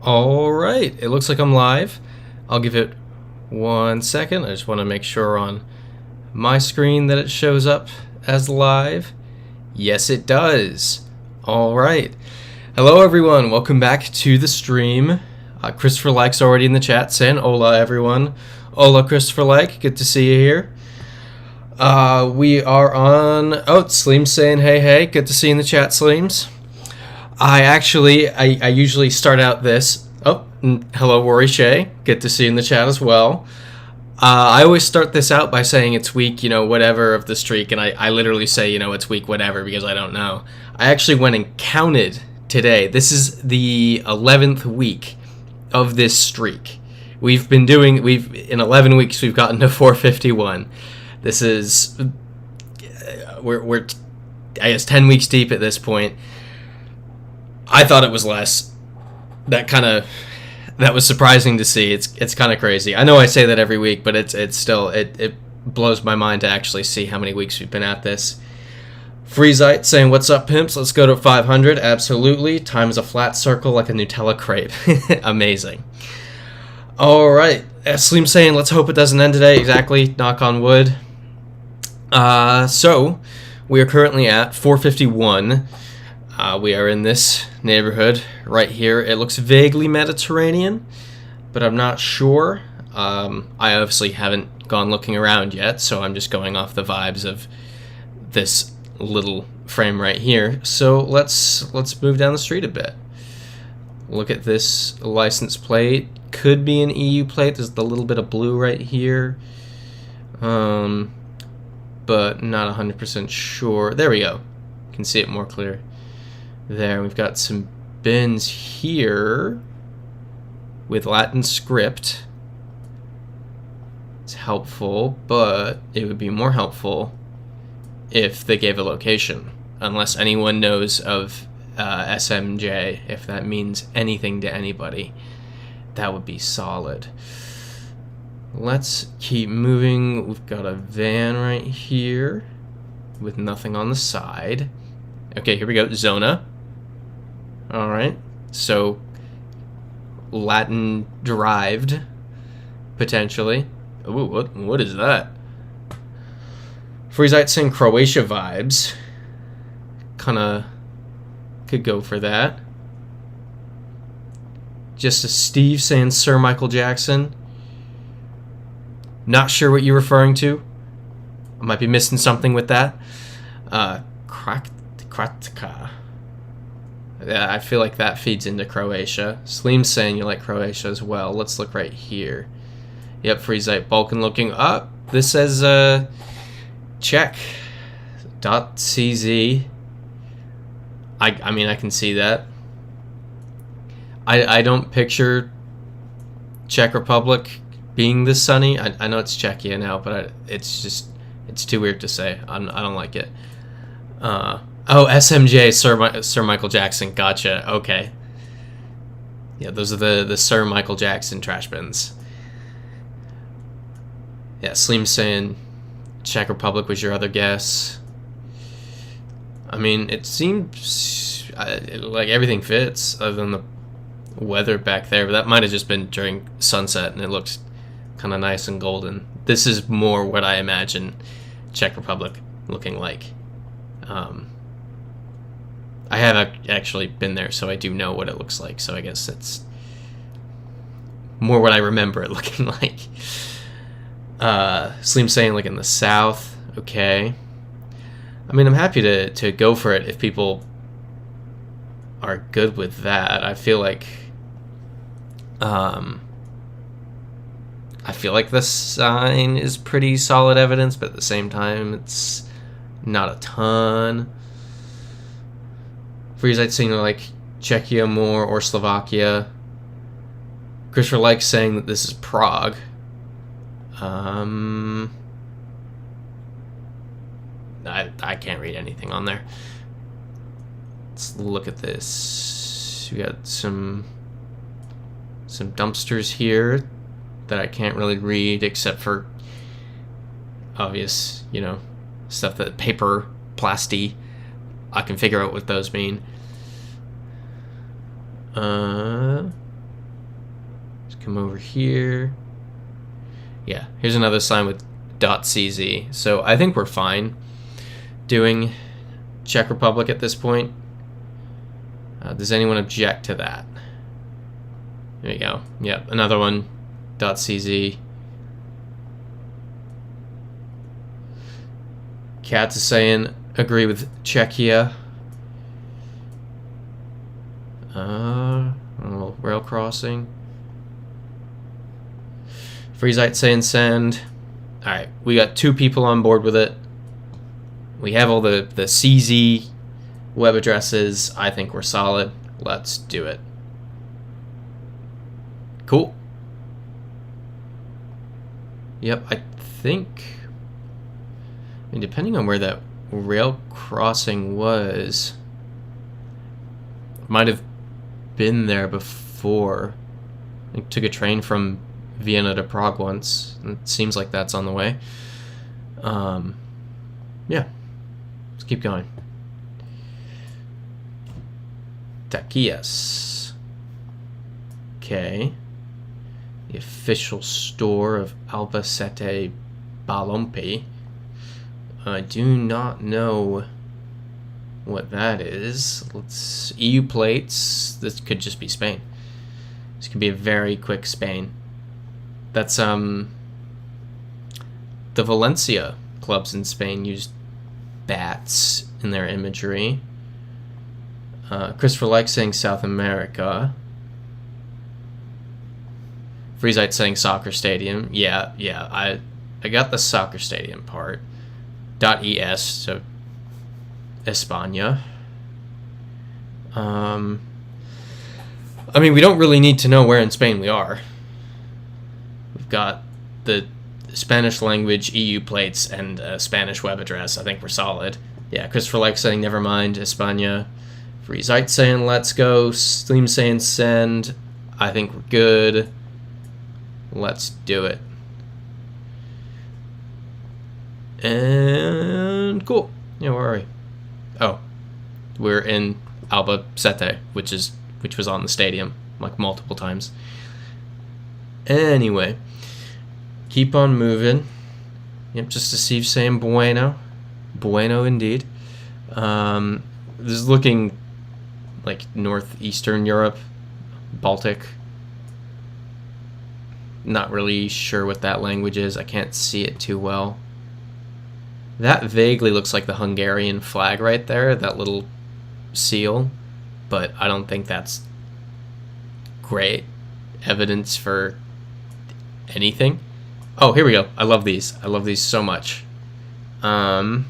All right, it looks like I'm live. I'll give it 1 second. I just want to make sure on my screen that it shows up as live. Yes, it does. All right. Hello, everyone. Welcome back to the stream. Christopher Like's already in the chat saying, "Hola, everyone." Hola, Christopher Like. Good to see you here. We are on... Oh, Sleem's saying, hey, hey. Good to see you in the chat, Sleems. I usually start out this. Oh, hello, Rory Shea. Good to see you in the chat as well. I always start this out by saying it's week, whatever of the streak, and I literally say, it's week whatever because I don't know. I actually went and counted today. This is the 11th week of this streak. In 11 weeks, we've gotten to 451. This is, we're I guess 10 weeks deep at this point. I thought it was less. That was surprising to see. It's kind of crazy. I know I say that every week, but it's still it blows my mind to actually see how many weeks we've been at this. Freezite saying, "What's up, pimps? Let's go to 500." Absolutely. Time is a flat circle like a Nutella crepe. Amazing. All right. Sleem saying, "Let's hope it doesn't end today." Exactly. Knock on wood. So we are currently at 451. We are in this neighborhood right here. It looks vaguely Mediterranean, but I'm not sure. I obviously haven't gone looking around yet, so I'm just going off the vibes of this little frame right here. So let's move down the street a bit. Look at this license plate. Could be an EU plate. There's the little bit of blue right here, but not 100% sure. There we go. You can see it more clear. There, we've got some bins here with Latin script. It's helpful, but it would be more helpful if they gave a location. Unless anyone knows of SMJ, if that means anything to anybody, that would be solid. Let's keep moving. We've got a van right here with nothing on the side. Okay, here we go. Zona. All right, so Latin derived, potentially. Ooh, what is that? Freezite saying Croatia vibes. Kinda could go for that. Just a Steve saying Sir Michael Jackson. Not sure what you're referring to. I might be missing something with that. Kratka. Yeah, I feel like that feeds into Croatia. Sleem's saying you like Croatia as well. Let's look right here. Yep, Freezite Balkan looking up. This says Czech. .cz. I mean, I can see that. I don't picture Czech Republic being this sunny. I know it's Czechia now, but it's too weird to say. I don't like it. Oh, SMJ, Sir Michael Jackson. Gotcha. Okay. Yeah, those are the Sir Michael Jackson trash bins. Yeah, Sleem's saying Czech Republic was your other guess. I mean, it seems like everything fits other than the weather back there, but that might have just been during sunset and it looks kind of nice and golden. This is more what I imagine Czech Republic looking like. I have actually been there, so I do know what it looks like, so I guess it's more what I remember it looking like. Sleem saying like in the south. Okay. I mean, I'm happy to go for it if people are good with that. I feel like the sign is pretty solid evidence, but at the same time, it's not a ton. Freezite saying like Czechia more or Slovakia. Christopher Like saying that this is Prague. I can't read anything on there. Let's look at this. We got some dumpsters here that I can't really read except for obvious, stuff that paper, plastic. I can figure out what those mean. here. Yeah, here's another sign with .cz. So I think we're fine doing Czech Republic at this point. Does anyone object to that? There you go. Yep, another one, .cz. Cats is saying agree with Czechia. A little rail crossing. Freezite saying send. Alright, we got 2 people on board with it. We have all the CZ web addresses. I think we're solid. Let's do it. Cool. Yep, I think... I mean, depending on where that rail crossing was, might have been there before. I took a train from Vienna to Prague once. It seems like that's on the way. Yeah. Let's keep going. Takias. Okay. The official store of Albacete Balompi. I do not know what that is. Let's EU plates. This could just be Spain. This could be a very quick Spain. That's the Valencia clubs in Spain used bats in their imagery. Christopher likes saying South America. Freezite saying soccer stadium. Yeah, I got the soccer stadium part. .es, so España. I mean, we don't really need to know where in Spain we are. We've got the Spanish language EU plates and a Spanish web address. I think we're solid. Yeah, Christopher likes saying never mind, España. Freezite saying let's go. Steam saying send. I think we're good. Let's do it. And cool. Yeah, where are we? Oh, we're in Albacete, which was on the stadium like multiple times. Anyway, keep on moving. Yep, just as Steve's saying bueno. Bueno indeed. This is looking like northeastern Europe, Baltic. Not really sure what that language is. I can't see it too well. That vaguely looks like the Hungarian flag right there, that little seal, but I don't think that's great evidence for anything. Oh, here we go. I love these. I love these so much. Does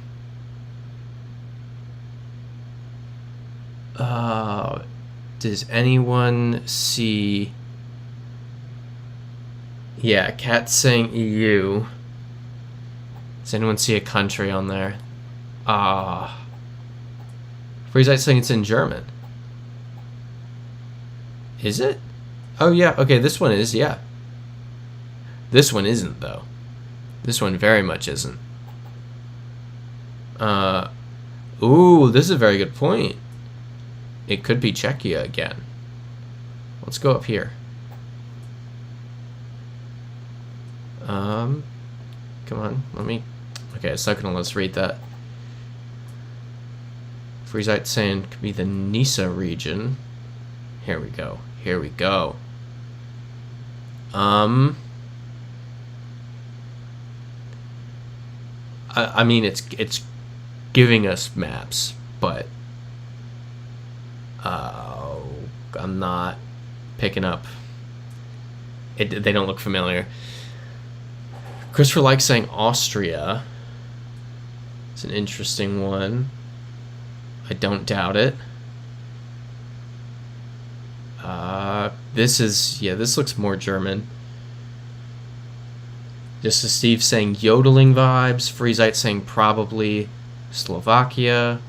anyone see... Yeah, Cat's saying EU. Does anyone see a country on there? Freezite saying it's in German. Is it? Oh yeah, okay, this one is, yeah. This one isn't, though. This one very much isn't. Ooh, this is a very good point. It could be Czechia again. Let's go up here. Come on, let me... Okay, it's not gonna let us read that. Freezite saying it could be the Nisa region. Here we go. Here we go. I mean, it's giving us maps, but I'm not picking up. They don't look familiar. Christopher likes saying Austria. It's an interesting one. I don't doubt it. This looks more German. Just as Steve saying yodeling vibes. Freezite saying probably Slovakia.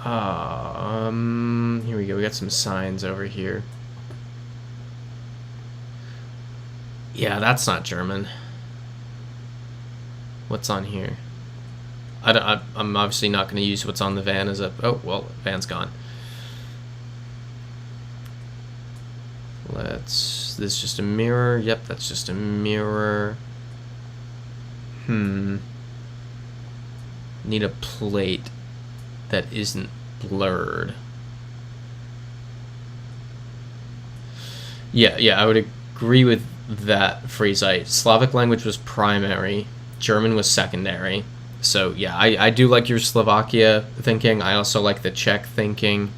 Here we go. We got some signs over here. Yeah, that's not German. What's on here? I'm obviously not going to use what's on the van as a... Oh, well, van's gone. This is just a mirror. Yep, that's just a mirror. Need a plate that isn't blurred. Yeah, I would agree with that, Friesite. Slavic language was primary, German was secondary. So yeah, I do like your Slovakia thinking. I also like the Czech thinking.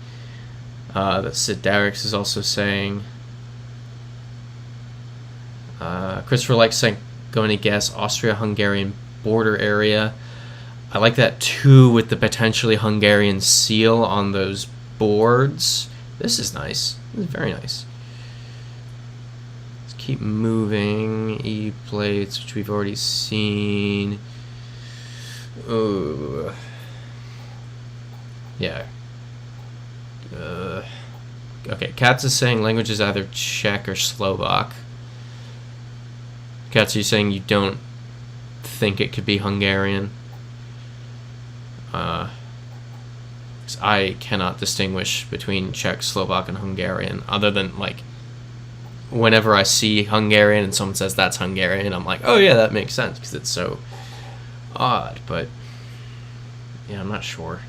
That Sid Derricks is also saying. Christopher likes saying, going to guess Austria-Hungarian border area. I like that too, with the potentially Hungarian seal on those boards. This is nice. This is very nice. Let's keep moving. E-plates, which we've already seen. Oh. Yeah. Okay, Katz is saying language is either Czech or Slovak. Katz, you're saying you don't think it could be Hungarian? I cannot distinguish between Czech, Slovak, and Hungarian, other than, like, whenever I see Hungarian and someone says that's Hungarian, I'm like, oh yeah, that makes sense, because it's so odd, but yeah, I'm not sure.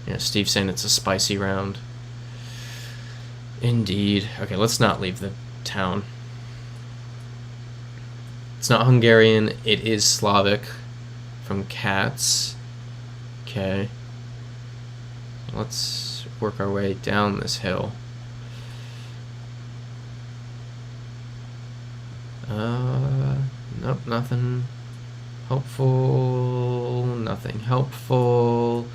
Yeah, Steve's saying it's a spicy round. Indeed. Okay, let's not leave the town. It's not Hungarian, it is Slavic from Katz. Okay. Let's work our way down this hill. Nope, nothing helpful. Nothing helpful.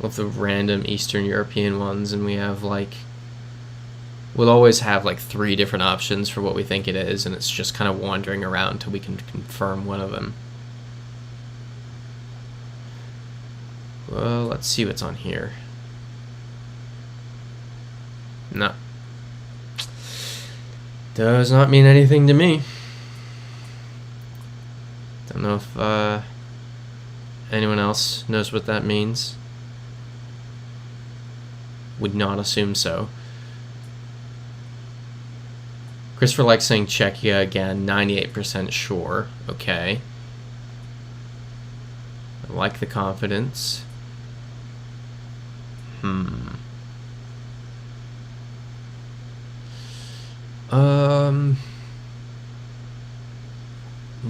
Of the random Eastern European ones, and we have like, we'll always have like 3 different options for what we think it is, and it's just kind of wandering around till we can confirm one of them. Well, let's see what's on here. No. Does not mean anything to me. Don't know if anyone else knows what that means. Would not assume so. Christopher likes saying Czechia again, 98% sure. Okay. I like the confidence.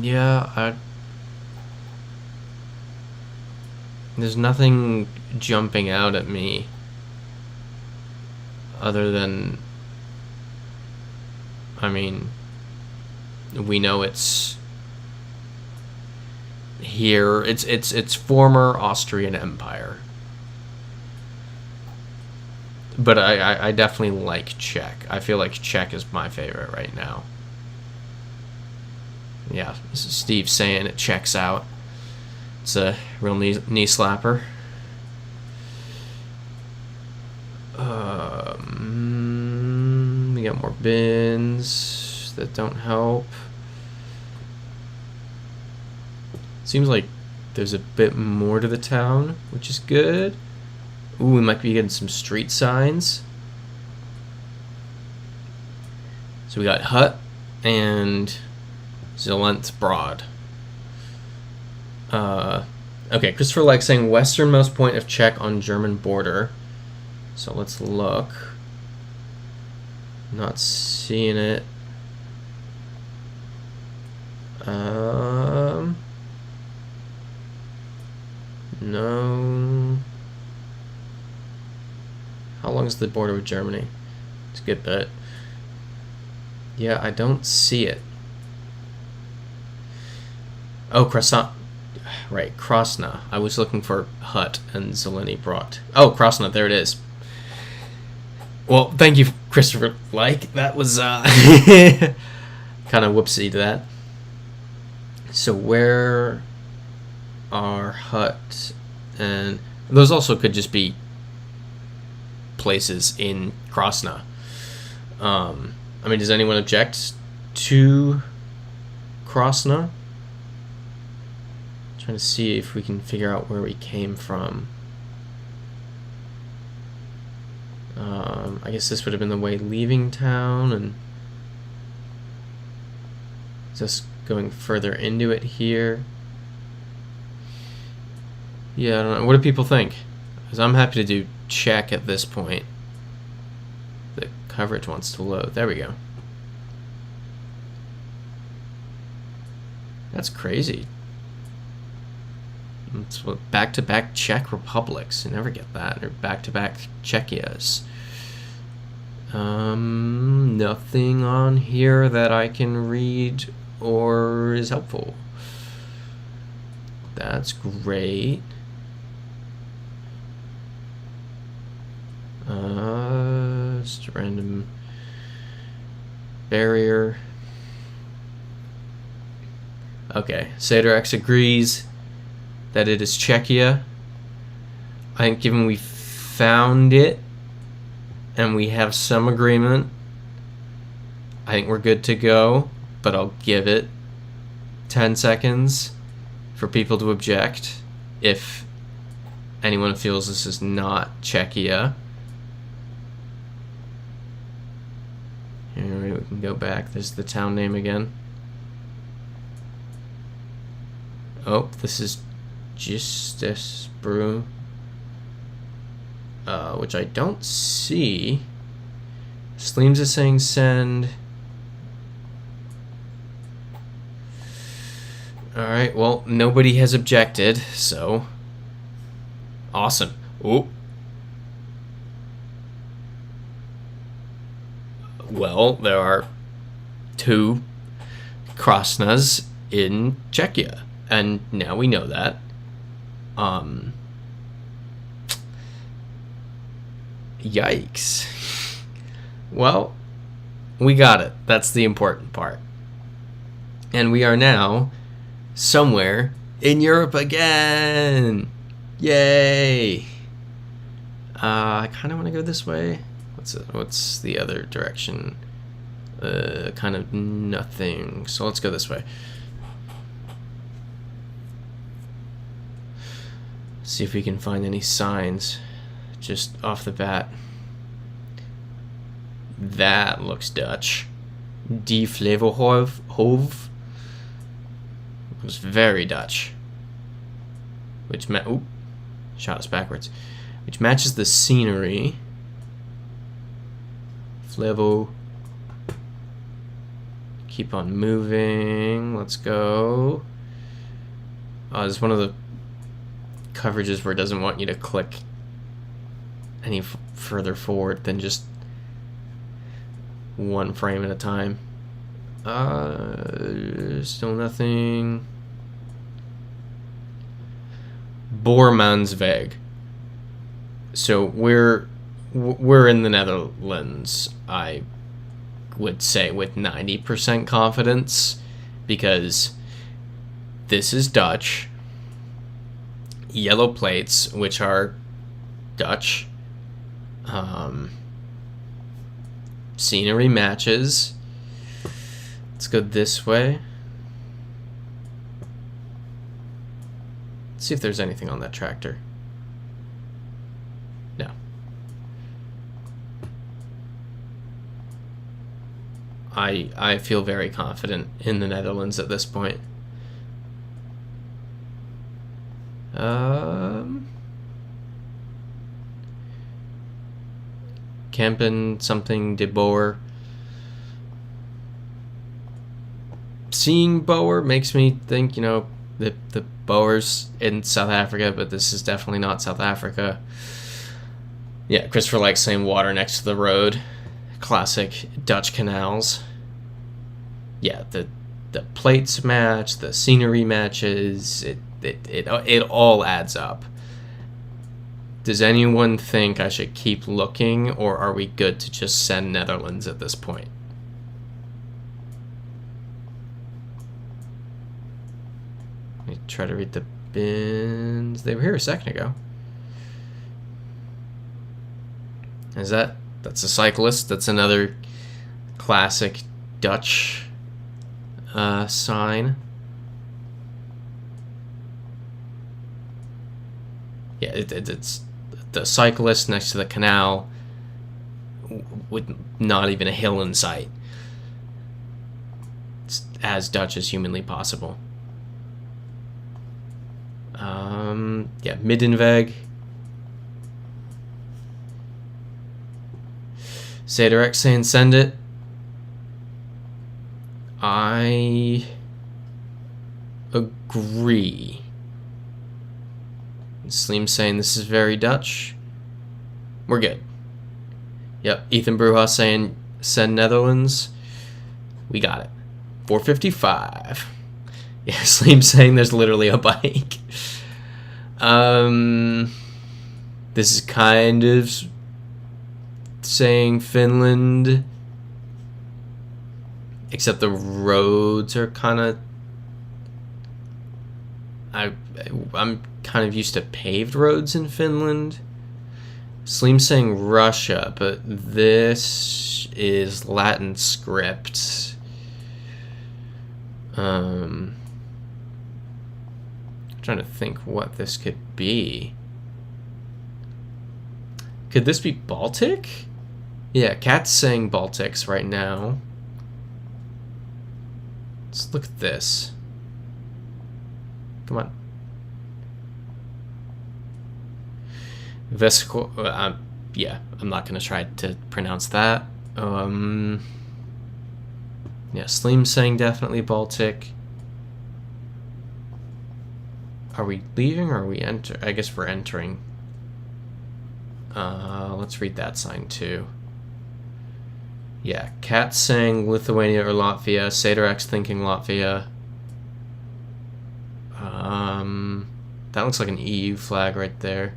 Yeah, there's nothing jumping out at me other than, I mean, we know it's here. It's former Austrian Empire. But I definitely like Czech. I feel like Czech is my favorite right now. Yeah, this is Steve saying it checks out. It's a real knee slapper. We got more bins that don't help. Seems like there's a bit more to the town, which is good. Ooh, we might be getting some street signs. So we got Hut and Zilent Broad. Okay, Christopher likes saying westernmost point of Czech on German border. So let's look. Not seeing it. No. How long is the border with Germany? It's a good bit. Yeah, I don't see it. Oh, Krasna. Right, Krasna. I was looking for Hut and Zeleny Brot. Oh, Krasna, there it is. Well, thank you, Christopher. Like, that was kind of whoopsie to that. So where are Hut and those also could just be places in Krasna. I mean, does anyone object to Krasna? Trying to see if we can figure out where we came from. I guess this would have been the way leaving town, and just going further into it here. Yeah, I don't know. What do people think? Because I'm happy to do check at this point. The coverage wants to load. There we go. That's crazy. It's what back-to-back Czech republics. You never get that. Or back-to-back Czechias. Nothing on here that I can read or is helpful. That's great. Just a random barrier. Okay, Saderex agrees that it is Czechia. I think given we found it and we have some agreement, I think we're good to go, but I'll give it 10 seconds for people to object if anyone feels this is not Czechia. Here we can go back. There's the town name again. Oh, this is Justice Brew, which I don't see. Sleems is saying send. Alright, well, nobody has objected, so awesome. Oh. Well, there are 2 Krasnas in Czechia, and now we know that. Yikes. Well, we got it. That's the important part. And we are now somewhere in Europe again. Yay. I kind of want to go this way. What's the other direction? Kind of nothing. So let's go this way. See if we can find any signs just off the bat. That looks Dutch. Die Flevohof was very Dutch. Which shot us backwards. Which matches the scenery. Flevo. Keep on moving. Let's go. Oh, this is one of the coverages where it doesn't want you to click any further forward than just 1 frame at a time. Still nothing. Boormansweg. So we're in the Netherlands, I would say, with 90% confidence, because this is Dutch. Yellow plates, which are Dutch. Scenery matches. Let's go this way. Let's see if there's anything on that tractor. No. I feel very confident in the Netherlands at this point. Campen something de Boer. Seeing Boer makes me think, you know, the Boers in South Africa, but this is definitely not South Africa. Yeah, Christopher likes saying water next to the road. Classic Dutch canals. Yeah, the plates match, the scenery matches, it all adds up. Does anyone think I should keep looking, or are we good to just send Netherlands at this point? Let me try to read the bins. They were here a second ago. That's a cyclist. That's another classic Dutch sign. Yeah, it's the cyclist next to the canal. with not even a hill in sight. It's as Dutch as humanly possible. Yeah, Middenweg. Zaderex saying send it. I agree. Sleem saying this is very Dutch. We're good. Yep, Ethan Bruja saying send Netherlands. We got it. 455. Yeah, Sleem saying there's literally a bike. This is kind of saying Finland, except the roads are kind of. I'm kind of used to paved roads in Finland. Sleem's saying Russia, but this is Latin script. I'm trying to think what this could be. Could this be Baltic? Yeah, Cat's saying Baltics right now. Let's look at this. Come on. Vesco. Yeah, I'm not gonna try to pronounce that. Yeah, Sleem's saying definitely Baltic. Are we leaving or are we enter? I guess we're entering. Let's read that sign too. Yeah, Cat's saying Lithuania or Latvia. Saderex thinking Latvia. That looks like an EU flag right there.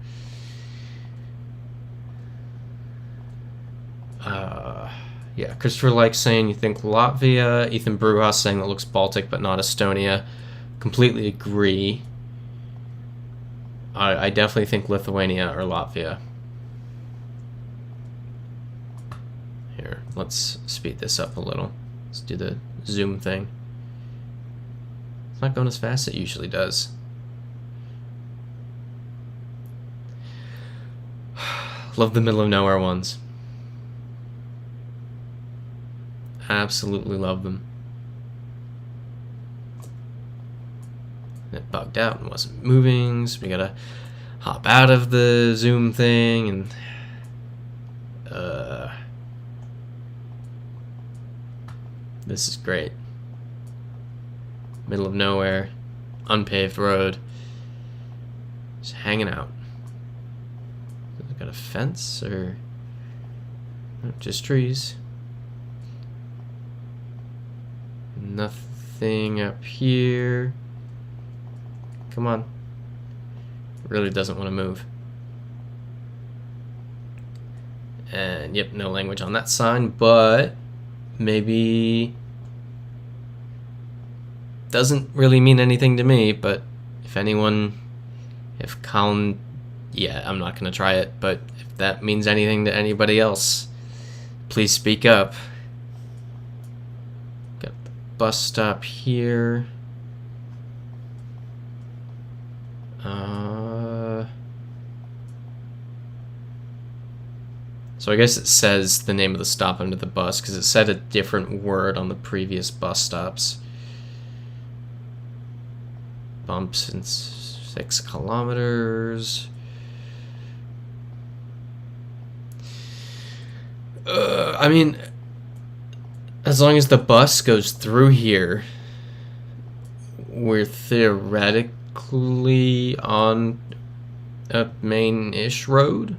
Yeah, Christopher Like saying you think Latvia. Ethan Brujas saying that looks Baltic but not Estonia. Completely agree. I definitely think Lithuania or Latvia. Here, let's speed this up a little. Let's do the zoom thing. It's not going as fast as it usually does. Love the middle of nowhere ones. Absolutely love them. It bugged out and wasn't moving, so we gotta hop out of the zoom thing and this is great. Middle of nowhere, unpaved road, just hanging out. Got a fence or just trees? Nothing up here. Come on. Really doesn't want to move. And yep, no language on that sign, but maybe doesn't really mean anything to me, but if anyone, if Colin, yeah, I'm not going to try it, but if that means anything to anybody else, please speak up. Got the bus stop here. So I guess it says the name of the stop under the bus because it said a different word on the previous bus stops. Bumps in 6 kilometers. I mean, as long as the bus goes through here, we're theoretically on a main-ish road.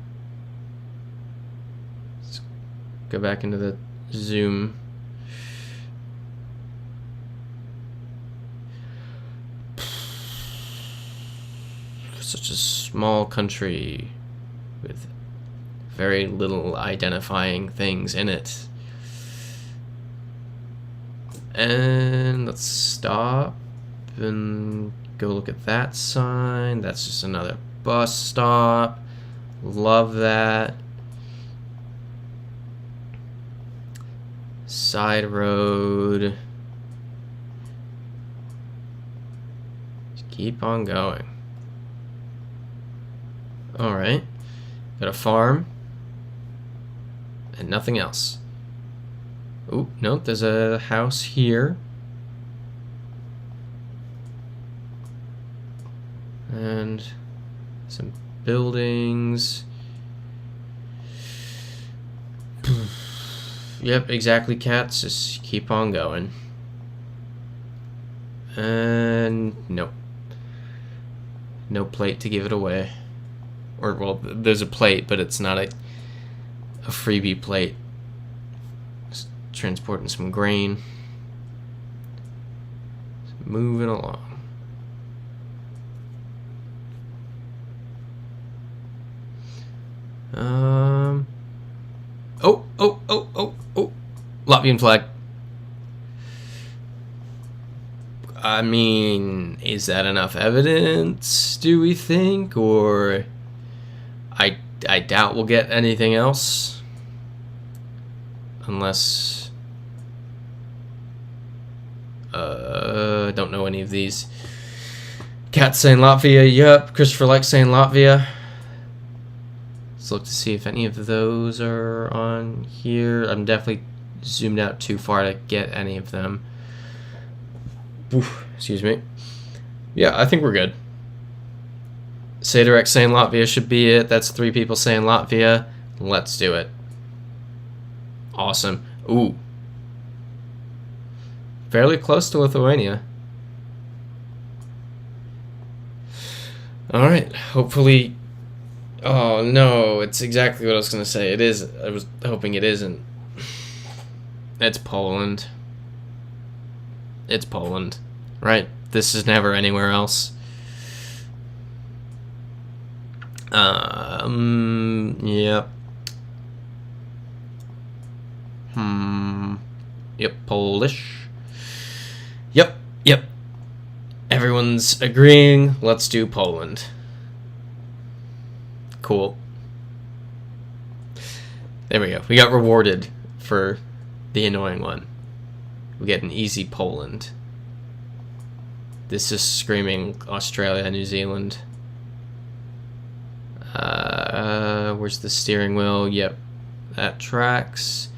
Let's go back into the zoom. Such a small country with very little identifying things in it. And let's stop and go look at that sign. That's just another bus stop. Love that. Side road. Just keep on going. Alright. Got a farm. and nothing else. Oh, no, there's a house here. And some buildings. Yep, exactly, cats. Just keep on going. And nope. No plate to give it away. Or, well, there's a plate, but it's not a freebie plate. Just transporting some grain. Just moving along. Oh. Latvian flag. I mean, is that enough evidence, do we think? Or I doubt we'll get anything else. Unless don't know any of these. Cat saying Latvia, yep. Christopher likes saying Latvia. Let's look to see if any of those are on here. I'm definitely zoomed out too far to get any of them. Oof, excuse me. Yeah, I think we're good. Sadirek saying Latvia should be it. That's 3 people saying Latvia. Let's do it. Awesome. Ooh. Fairly close to Lithuania. Alright, hopefully... Oh, no, it's exactly what I was going to say. It is. I was hoping it isn't. It's Poland. It's Poland. Right? This is never anywhere else. Yep. Yep, Polish. Yep. Everyone's agreeing. Let's do Poland. Cool. There we go. We got rewarded for the annoying one. We get an easy Poland. This is screaming Australia, New Zealand. Where's the steering wheel? Yep, that tracks.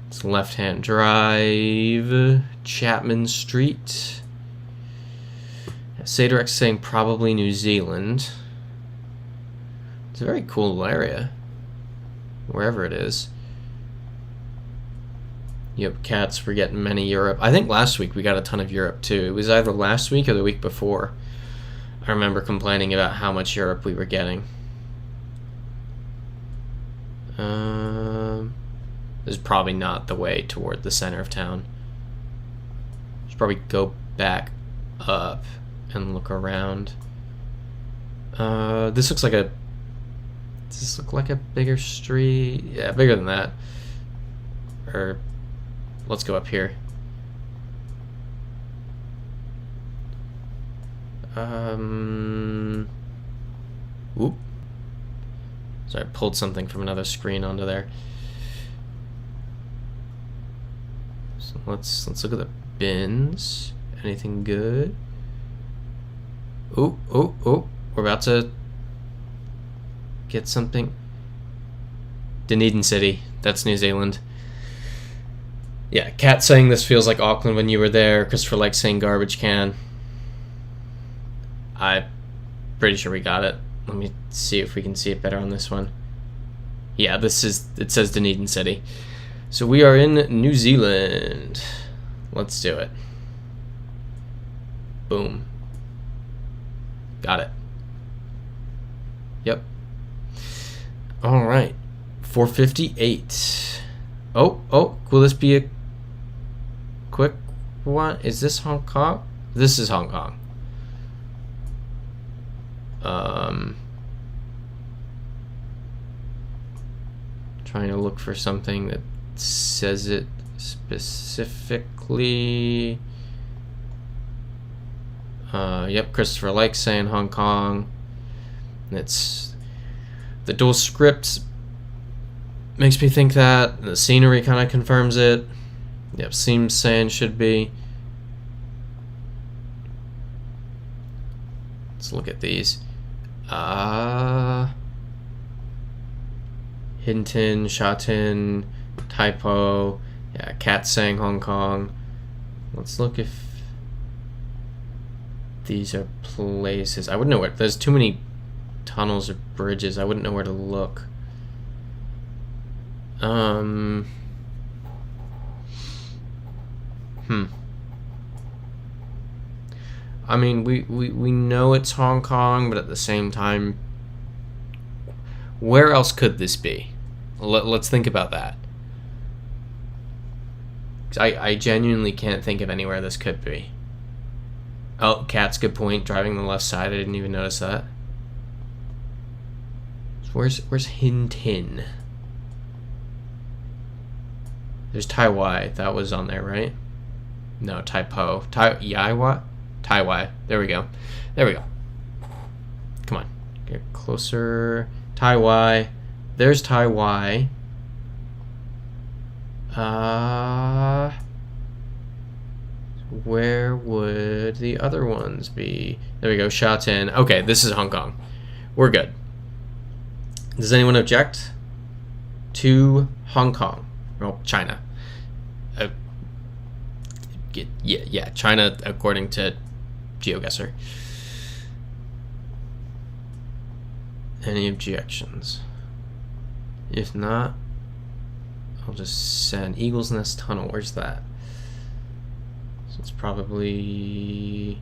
It's left-hand drive. Chapman Street. Sadirek saying probably New Zealand. It's a very cool area. Wherever it is. Yep, cats, we're getting many Europe. I think last week we got a ton of Europe too. It was either last week or the week before. I remember complaining about how much Europe we were getting. This is probably not the way toward the center of town. Should probably go back up and look around. This looks like a... Does this look like a bigger street? Yeah, bigger than that. Or... Let's go up here. Oop. Sorry, I pulled something from another screen onto there. So let's look at the bins. Anything good? Oh. We're about to get something. Dunedin City. That's New Zealand. Yeah, Kat saying this feels like Auckland when you were there. Christopher likes saying garbage can. I'm pretty sure we got it. Let me see if we can see it better on this one. Yeah, it says Dunedin City. So we are in New Zealand. Let's do it. Boom. Got it. Yep. All right. 458. Oh, will this be a quick one? Is this Hong Kong? This is Hong Kong. Trying to look for something that says it specifically. Yep, Christopher likes saying Hong Kong. It's the dual scripts makes me think that. The scenery kind of confirms it. Yep, seems saying should be. Let's look at these. Hinton, Shatin, Taipo. Yeah, Cat saying Hong Kong. Let's look if these are places. I wouldn't know where. There's too many tunnels or bridges. I wouldn't know where to look. I mean, we know it's Hong Kong, but at the same time, where else could this be? Let's think about that. I genuinely can't think of anywhere this could be. Oh, Cat's good point. Driving the left side. I didn't even notice that. Where's Hinton? There's Taiwai. That was on there, right? No, Taipo. Yaiwa? Taiwai. There we go. There we go. Come on. Get closer. Taiwai. There's Taiwai. Where would the other ones be? There we go. Shatin. Okay, this is Hong Kong. We're good. Does anyone object to Hong Kong? Well, China. Yeah, China according to GeoGuessr. Any objections? If not, I'll just send Eagle's Nest Tunnel. Where's that? So it's probably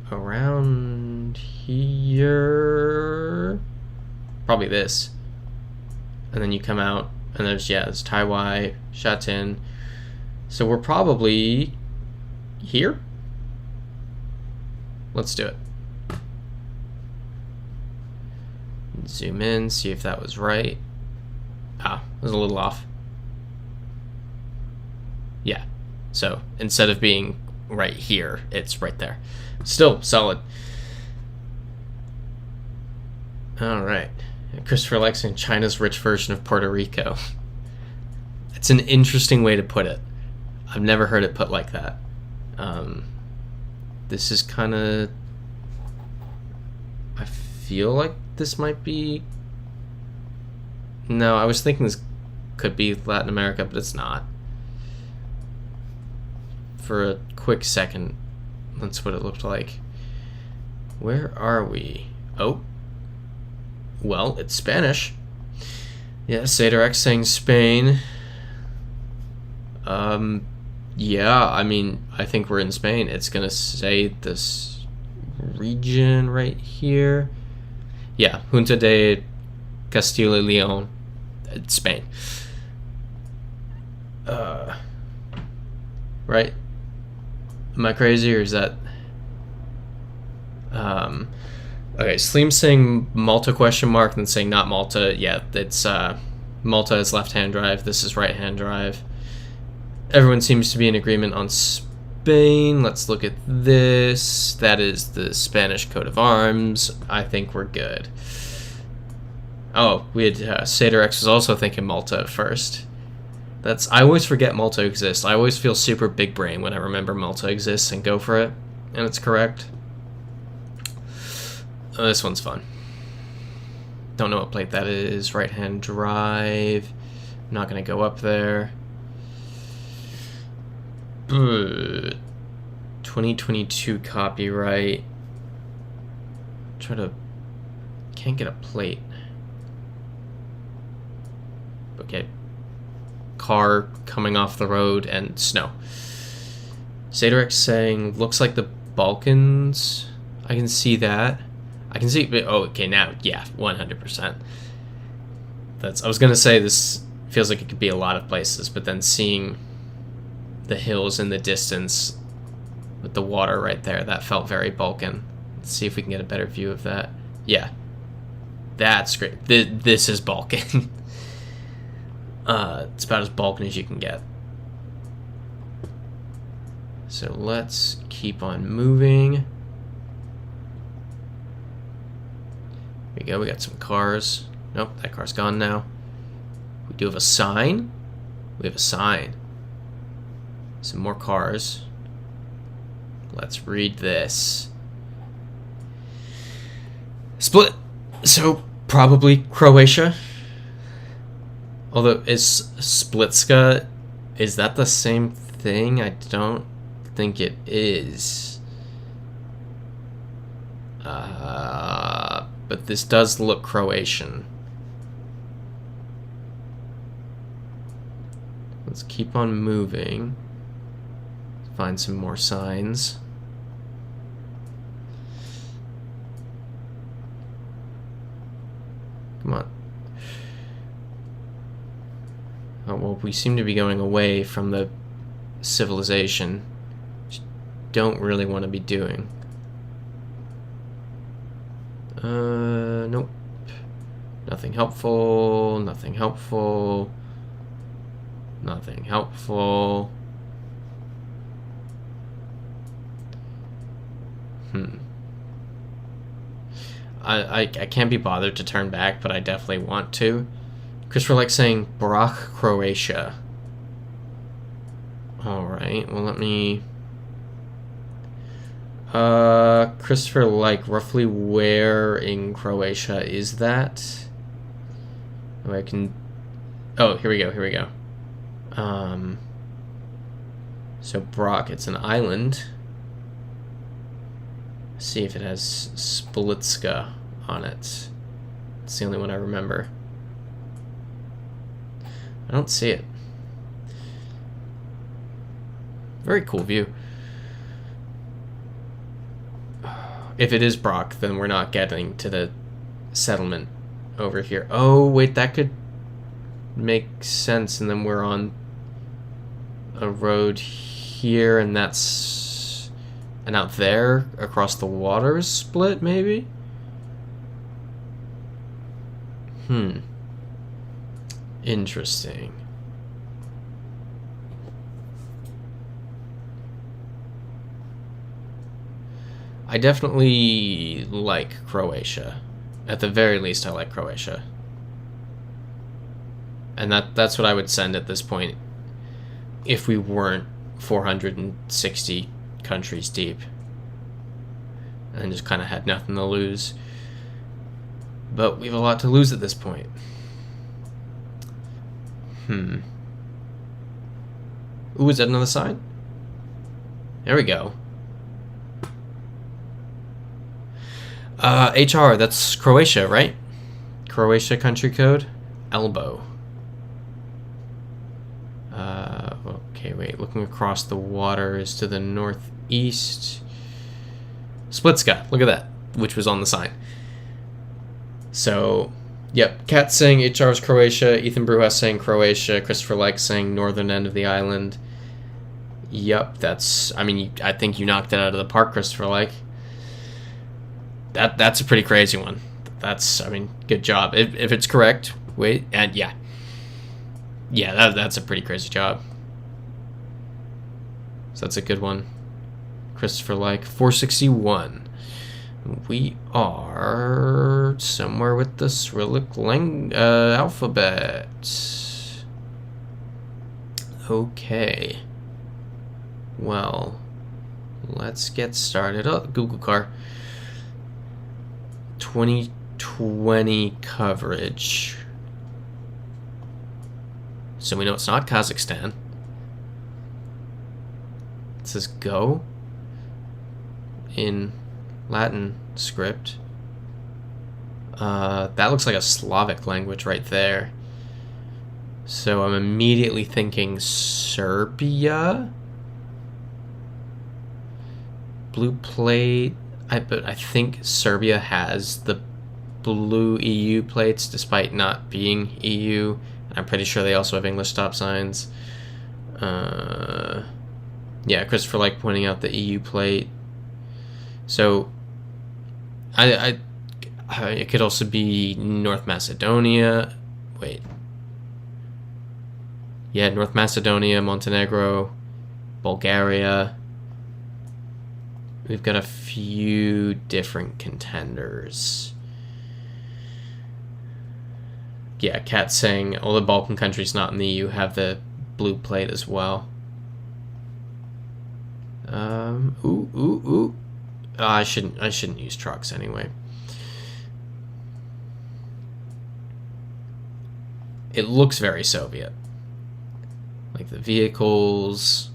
around here. Probably this. And then you come out, and there's Taiwai, Shatin. So we're probably here. Let's do it. Zoom in, see if that was right. Ah, it was a little off. Yeah. So instead of being right here, it's right there. Still solid. All right. Christopher likes in China's rich version of Puerto Rico. It's an interesting way to put it. I've never heard it put like that. This is kind of... I feel like this might be... No, I was thinking this could be Latin America, but it's not. For a quick second, that's what it looked like. Where are we? Oh. Well, it's Spanish. Yeah, Saderex saying Spain. Yeah, I mean, I think we're in Spain. It's gonna say this region right here. Yeah, Junta de Castilla y León, Spain. Right? Am I crazy, or is that... Okay, Sleem saying Malta question mark, then saying not Malta. Yeah, it's Malta is left-hand drive. This is right-hand drive. Everyone seems to be in agreement on Spain. Let's look at this. That is the Spanish coat of arms. I think we're good. Oh, we had Saderex was also thinking Malta at first. I always forget Malta exists. I always feel super big brain when I remember Malta exists and go for it, and it's correct. Oh, this one's fun. Don't know what plate that is. Right-hand drive. I'm not gonna go up there. 2022 copyright. Can't get a plate. Okay. Car coming off the road and snow. Saderex saying looks like the Balkans. I can see that. I can see. Oh, okay. Now, yeah, 100%. I was gonna say this feels like it could be a lot of places, but then seeing the hills in the distance with the water right there, that felt very Balkan. Let's see if we can get a better view of that. Yeah, that's great. This is Balkan. It's about as Balkan as you can get. So let's keep on moving. Here we go. We got some cars. Nope, that car's gone now. We do have a sign. We have a sign. Some more cars. Let's read this. Split. So probably Croatia. Although, is Splitska, is that the same thing? I don't think it is. But this does look Croatian. Let's keep on moving. Find some more signs. Come on. Oh, well, we seem to be going away from the civilization, which don't really want to be doing. Nope. Nothing helpful, nothing helpful, nothing helpful. I can't be bothered to turn back, but I definitely want to. Christopher likes saying Brach, Croatia. Alright, well let me... Christopher, like, roughly where in Croatia is that? Oh, I can... Oh, here we go, here we go. So Brach, it's an island. See if it has Splitska on it. It's the only one I remember. I don't see it. Very cool view. If it is Brock, then we're not getting to the settlement over here. Oh, wait, that could make sense. And then we're on a road here, and that's... And out there, across the water is split, maybe? Interesting. I definitely like Croatia. At the very least, I like Croatia. And that's what I would send at this point if we weren't 460 countries deep and just kind of had nothing to lose. But we have a lot to lose at this point. Ooh, is that another sign? There we go. HR, that's Croatia, right? Croatia country code? Elbow. Okay, wait, looking across the water is to the northeast. Splitska, look at that, which was on the sign. So, yep, Kat saying HR is Croatia, Ethan Brujas saying Croatia, Christopher Like saying northern end of the island. Yep, that's, I mean, I think you knocked it out of the park, Christopher Like. That's a pretty crazy one. That's, I mean, good job. If it's correct, wait, and yeah. Yeah, that's a pretty crazy job. So that's a good one. Christopher Like, 461. We are somewhere with the Cyrillic alphabet. Okay. Well, let's get started. Oh, Google car. 2020 coverage. So we know it's not Kazakhstan. It says go in Latin script. That looks like a Slavic language right there. So I'm immediately thinking Serbia. Blue plate. But I think Serbia has the blue EU plates despite not being EU. I'm pretty sure they also have English stop signs. Yeah, Christopher Like pointing out the EU plate. So, it could also be North Macedonia. Wait. Yeah, North Macedonia, Montenegro, Bulgaria. We've got a few different contenders. Yeah, Kat saying all the Balkan countries not in the EU have the blue plate as well. I shouldn't use trucks anyway. It looks very Soviet. Like the vehicles.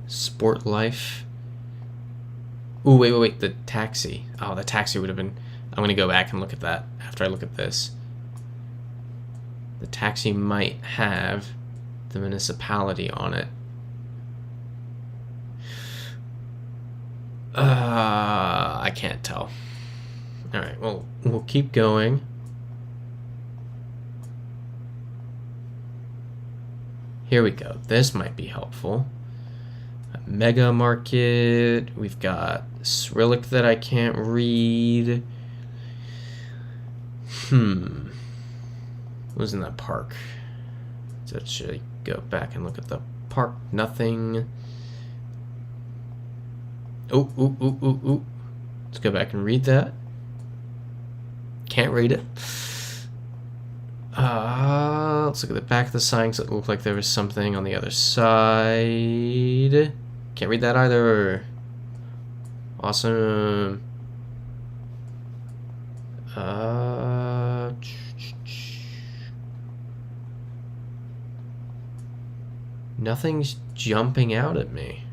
Sport life. Ooh, wait. The taxi. Oh, the taxi would have been... I'm going to go back and look at that after I look at this. The taxi might have the municipality on it. I can't tell. Alright, well, we'll keep going. Here we go. This might be helpful. A mega market. We've got Cyrillic that I can't read. What was in that park? So should I go back and look at the park? Nothing. Ooh. Let's go back and read that. Can't read it. Let's look at the back of the sign because it looked like there was something on the other side. Can't read that either. Awesome. Nothing's jumping out at me.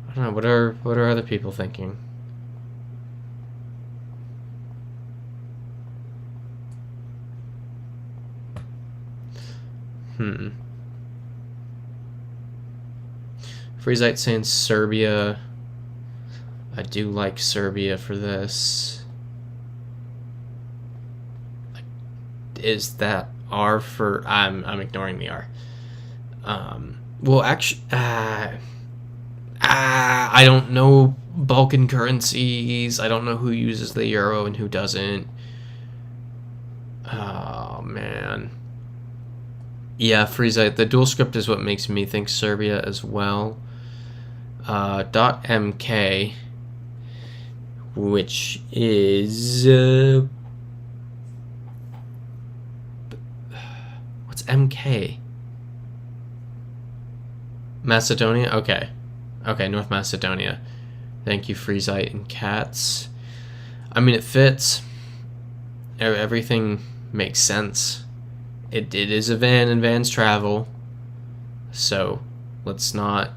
I don't know. What are other people thinking? Freezite saying Serbia. I do like Serbia for this. Is that R for... I'm ignoring the R. Well, actually... I don't know Balkan currencies. I don't know who uses the euro and who doesn't. Oh, man. Yeah, Freezite. The dual script is what makes me think Serbia as well. .mk, which is... what's MK? Macedonia? Okay. Okay, North Macedonia. Thank you, Freezite and Cats. I mean, it fits. Everything makes sense. It is a van and vans travel. So, let's not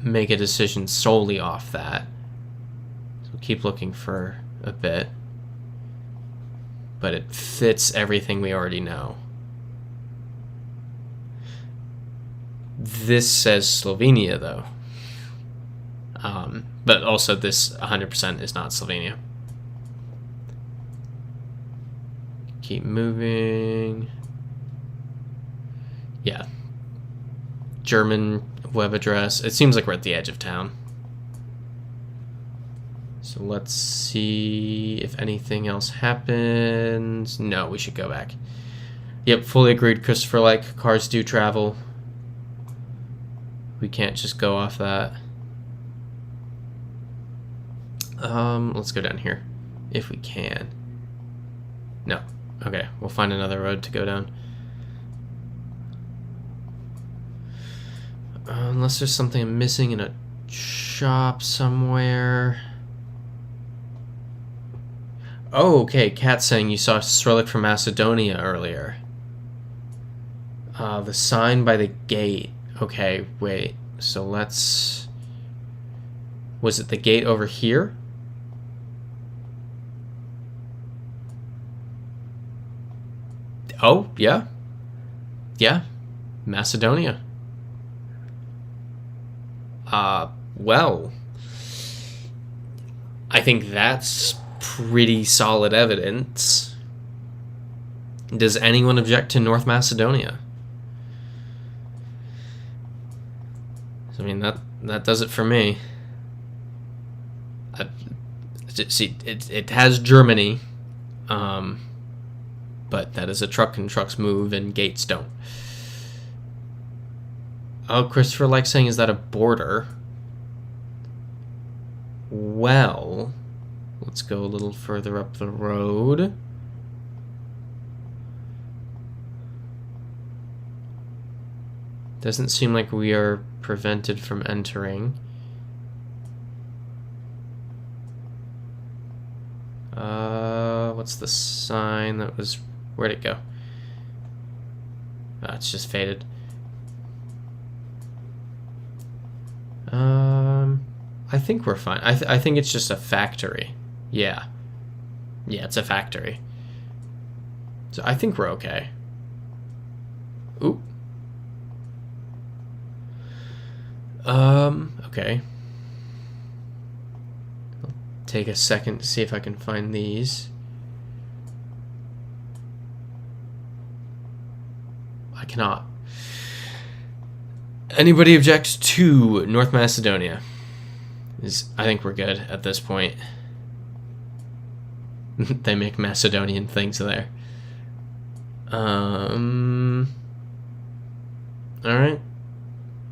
make a decision solely off that. So keep looking for a bit. But it fits everything we already know. This says Slovenia, though. But also this 100% is not Slovenia. Keep moving. Yeah. German web address. It seems like we're at the edge of town. So let's see if anything else happens. No, we should go back. Yep, fully agreed, Christopher. Like, cars do travel. We can't just go off that. Let's go down here, if we can. No. Okay, we'll find another road to go down. Unless there's something I'm missing in a shop somewhere. Oh, okay, Cat's saying you saw Cyrillic from Macedonia earlier. The sign by the gate. Okay, wait. So let's... Was it the gate over here? Oh, yeah. Yeah. Macedonia. Well, I think that's pretty solid evidence. Does anyone object to North Macedonia? I mean, that does it for me. See, it has Germany, but that is a truck and trucks move and gates don't. Oh, Christopher likes saying, is that a border? Well, let's go a little further up the road. Doesn't seem like we are prevented from entering. What's the sign that was... Where'd it go? It's just faded. I think we're fine. I think it's just a factory. Yeah. Yeah, it's a factory. So I think we're okay. Oop. Okay. I'll take a second to see if I can find these. I cannot. Anybody object to North Macedonia? I think we're good at this point. They make Macedonian things there. Alright.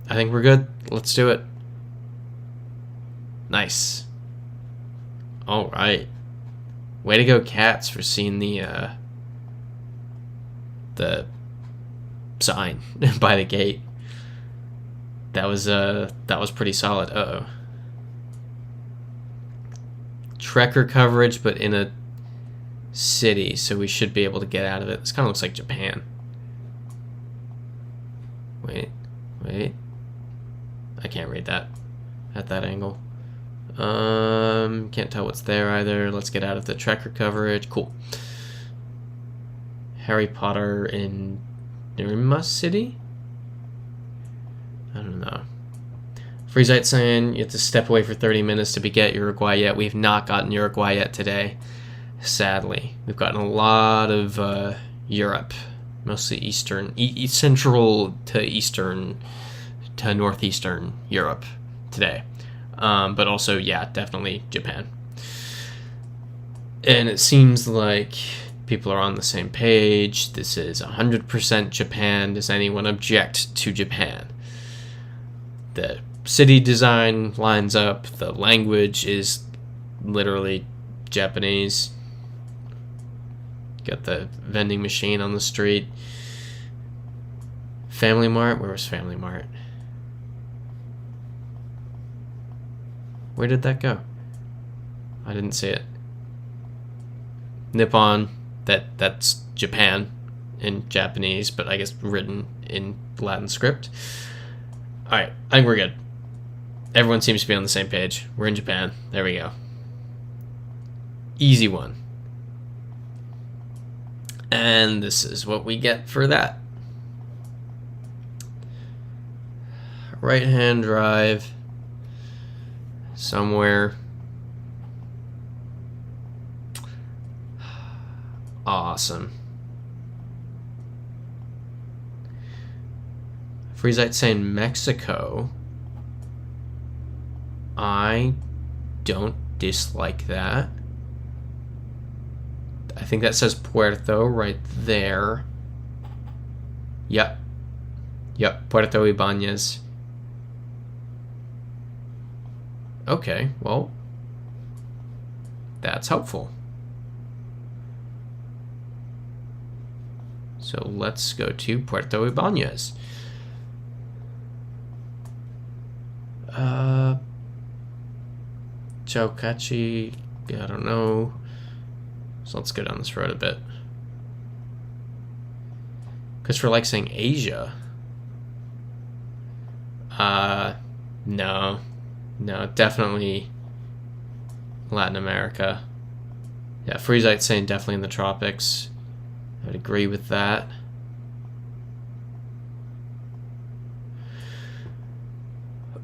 I think we're good. Let's do it. Nice. Alright. Way to go, cats, for seeing the sign by the gate. That was pretty solid. Uh-oh. Trekker coverage, but in a city, so we should be able to get out of it. This kind of looks like Japan. Wait. I can't read that at that angle. Can't tell what's there either. Let's get out of the Trekker coverage. Cool. Harry Potter in Nirma City? I don't know. Freezite saying you have to step away for 30 minutes to get Uruguay yet. We've not gotten Uruguay yet today, sadly. We've gotten a lot of Europe, mostly Eastern, Central to Eastern to Northeastern Europe today. But also, yeah, definitely Japan. And it seems like people are on the same page. This is 100% Japan. Does anyone object to Japan? The city design lines up. The language is literally Japanese. Got the vending machine on the street. Family Mart? Where was Family Mart? Where did that go? I didn't see it. Nippon. That's Japan in Japanese, but I guess written in Latin script. Alright, I think we're good. Everyone seems to be on the same page. We're in Japan. There we go. Easy one. And this is what we get for that. Right-hand drive. Somewhere. Awesome. Freezite saying Mexico. I don't dislike that. I think that says Puerto right there. Yep. Puerto Ibañez. Okay, well, that's helpful. So let's go to Puerto Ibañez. Chaucachi, I don't know. So let's go down this road a bit. Because for like saying Asia. No, definitely Latin America. Yeah, Freezite saying definitely in the tropics. I'd agree with that.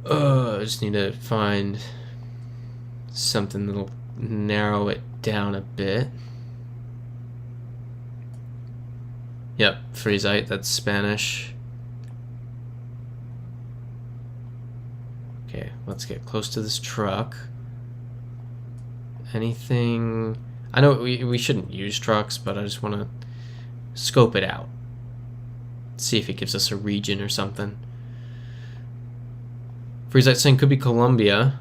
I just need to find something that'll narrow it down a bit. Yep, Freezite, that's Spanish. Okay, let's get close to this truck. Anything... I know we shouldn't use trucks, but I just want to scope it out. See if it gives us a region or something. Freezite saying could be Colombia.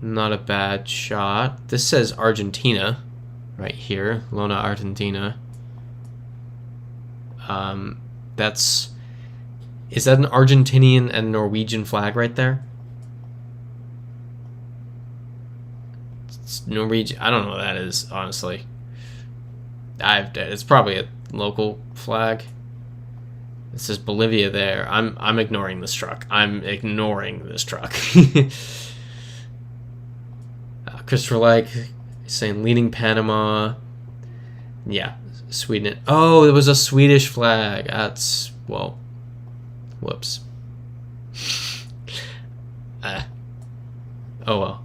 Not a bad shot. This says Argentina right here. Lona Argentina. Is that an Argentinian and Norwegian flag right there? It's Norwegian. I don't know what that is, honestly. It's probably a local flag. It says Bolivia there. I'm ignoring this truck. I'm ignoring this truck. Christopher Like saying leading Panama. Yeah, Sweden. Oh, it was a Swedish flag. That's, well, whoops. Oh well.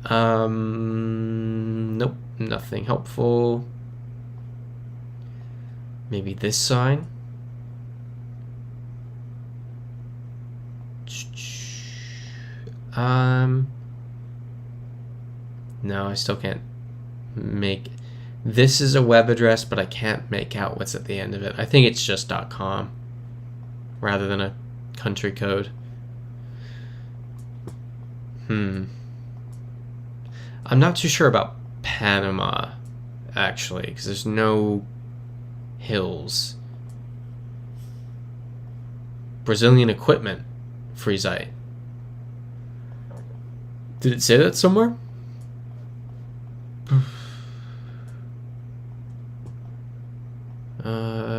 Nope, nothing helpful. Maybe this sign. No, I still can't make. This is a web address, but I can't make out what's at the end of it. I think it's just .com rather than a country code. I'm not too sure about Panama, actually, because there's no hills. Brazilian equipment, Freezite. Did it say that somewhere?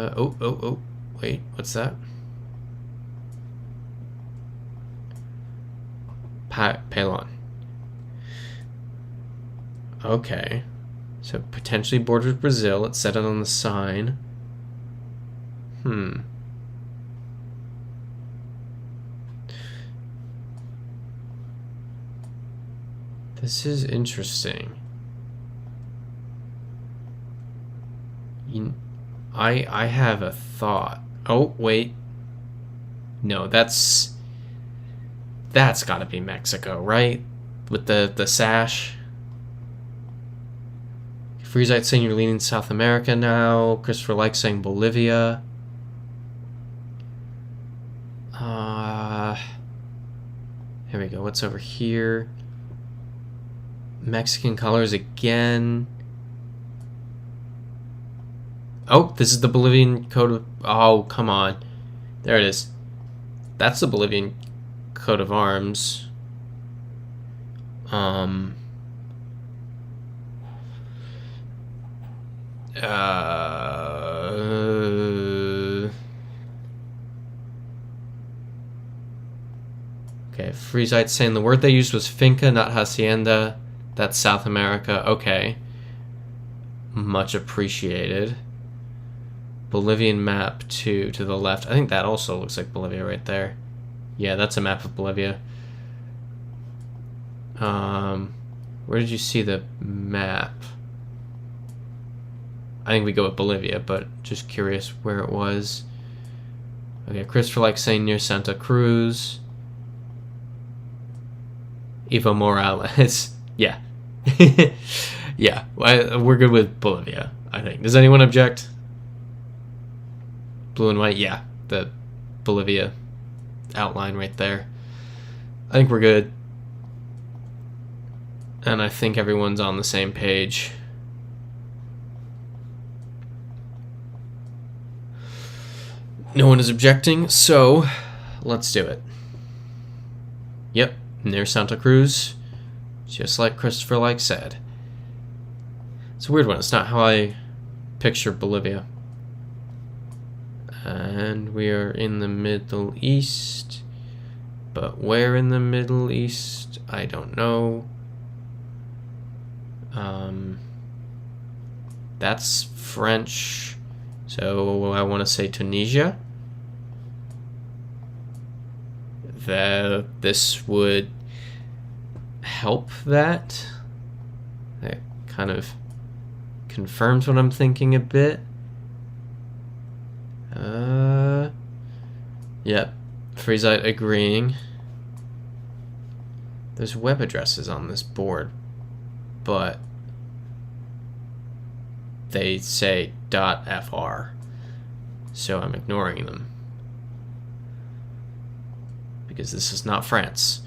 Oh, wait, what's that? Pelon. Okay. So potentially borders Brazil. It said it on the sign. This is interesting. I have a thought. Oh, wait. No, that's got to be Mexico, right? With the sash. Freezite saying you're leaning South America now. Christopher Like saying Bolivia. Here we go. What's over here? Mexican colors again. Oh, this is the Bolivian coat of... Oh, come on. There it is. That's the Bolivian coat of arms. Okay, Freezite saying the word they used was finca, not hacienda. That's South America. Okay. Much appreciated. Bolivian map to the left. I think that also looks like Bolivia right there. Yeah, that's a map of Bolivia. Where did you see the map? I think we go with Bolivia, but just curious where it was. Okay, Christopher Like saying near Santa Cruz. Evo Morales. Yeah. Yeah, we're good with Bolivia, I think. Does anyone object? Blue and white, yeah. The Bolivia outline right there. I think we're good. And I think everyone's on the same page. No one is objecting, so let's do it. Yep, near Santa Cruz, just like Christopher Like said. It's a weird one. It's not how I picture Bolivia. And we are in the Middle East. But where in the Middle East? I don't know. That's French. So I want to say Tunisia. This would help that. That kind of confirms what I'm thinking a bit. Yep. Freezite agreeing. There's web addresses on this board, but they say .fr, so I'm ignoring them because this is not France.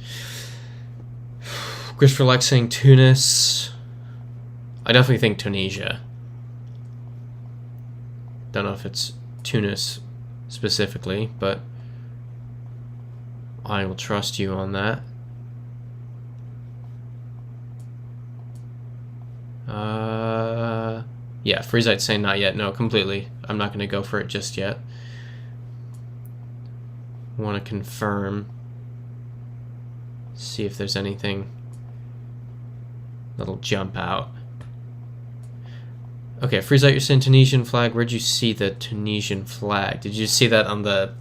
Christopher Like saying Tunis. I definitely think Tunisia. Don't know if it's Tunis specifically, but I will trust you on that. Yeah, Freezite's saying not yet. No, completely. I'm not going to go for it just yet. Want to confirm. See if there's anything that'll jump out. Okay, Freezite, you're saying Tunisian flag. Where'd you see the Tunisian flag? Did you see that on the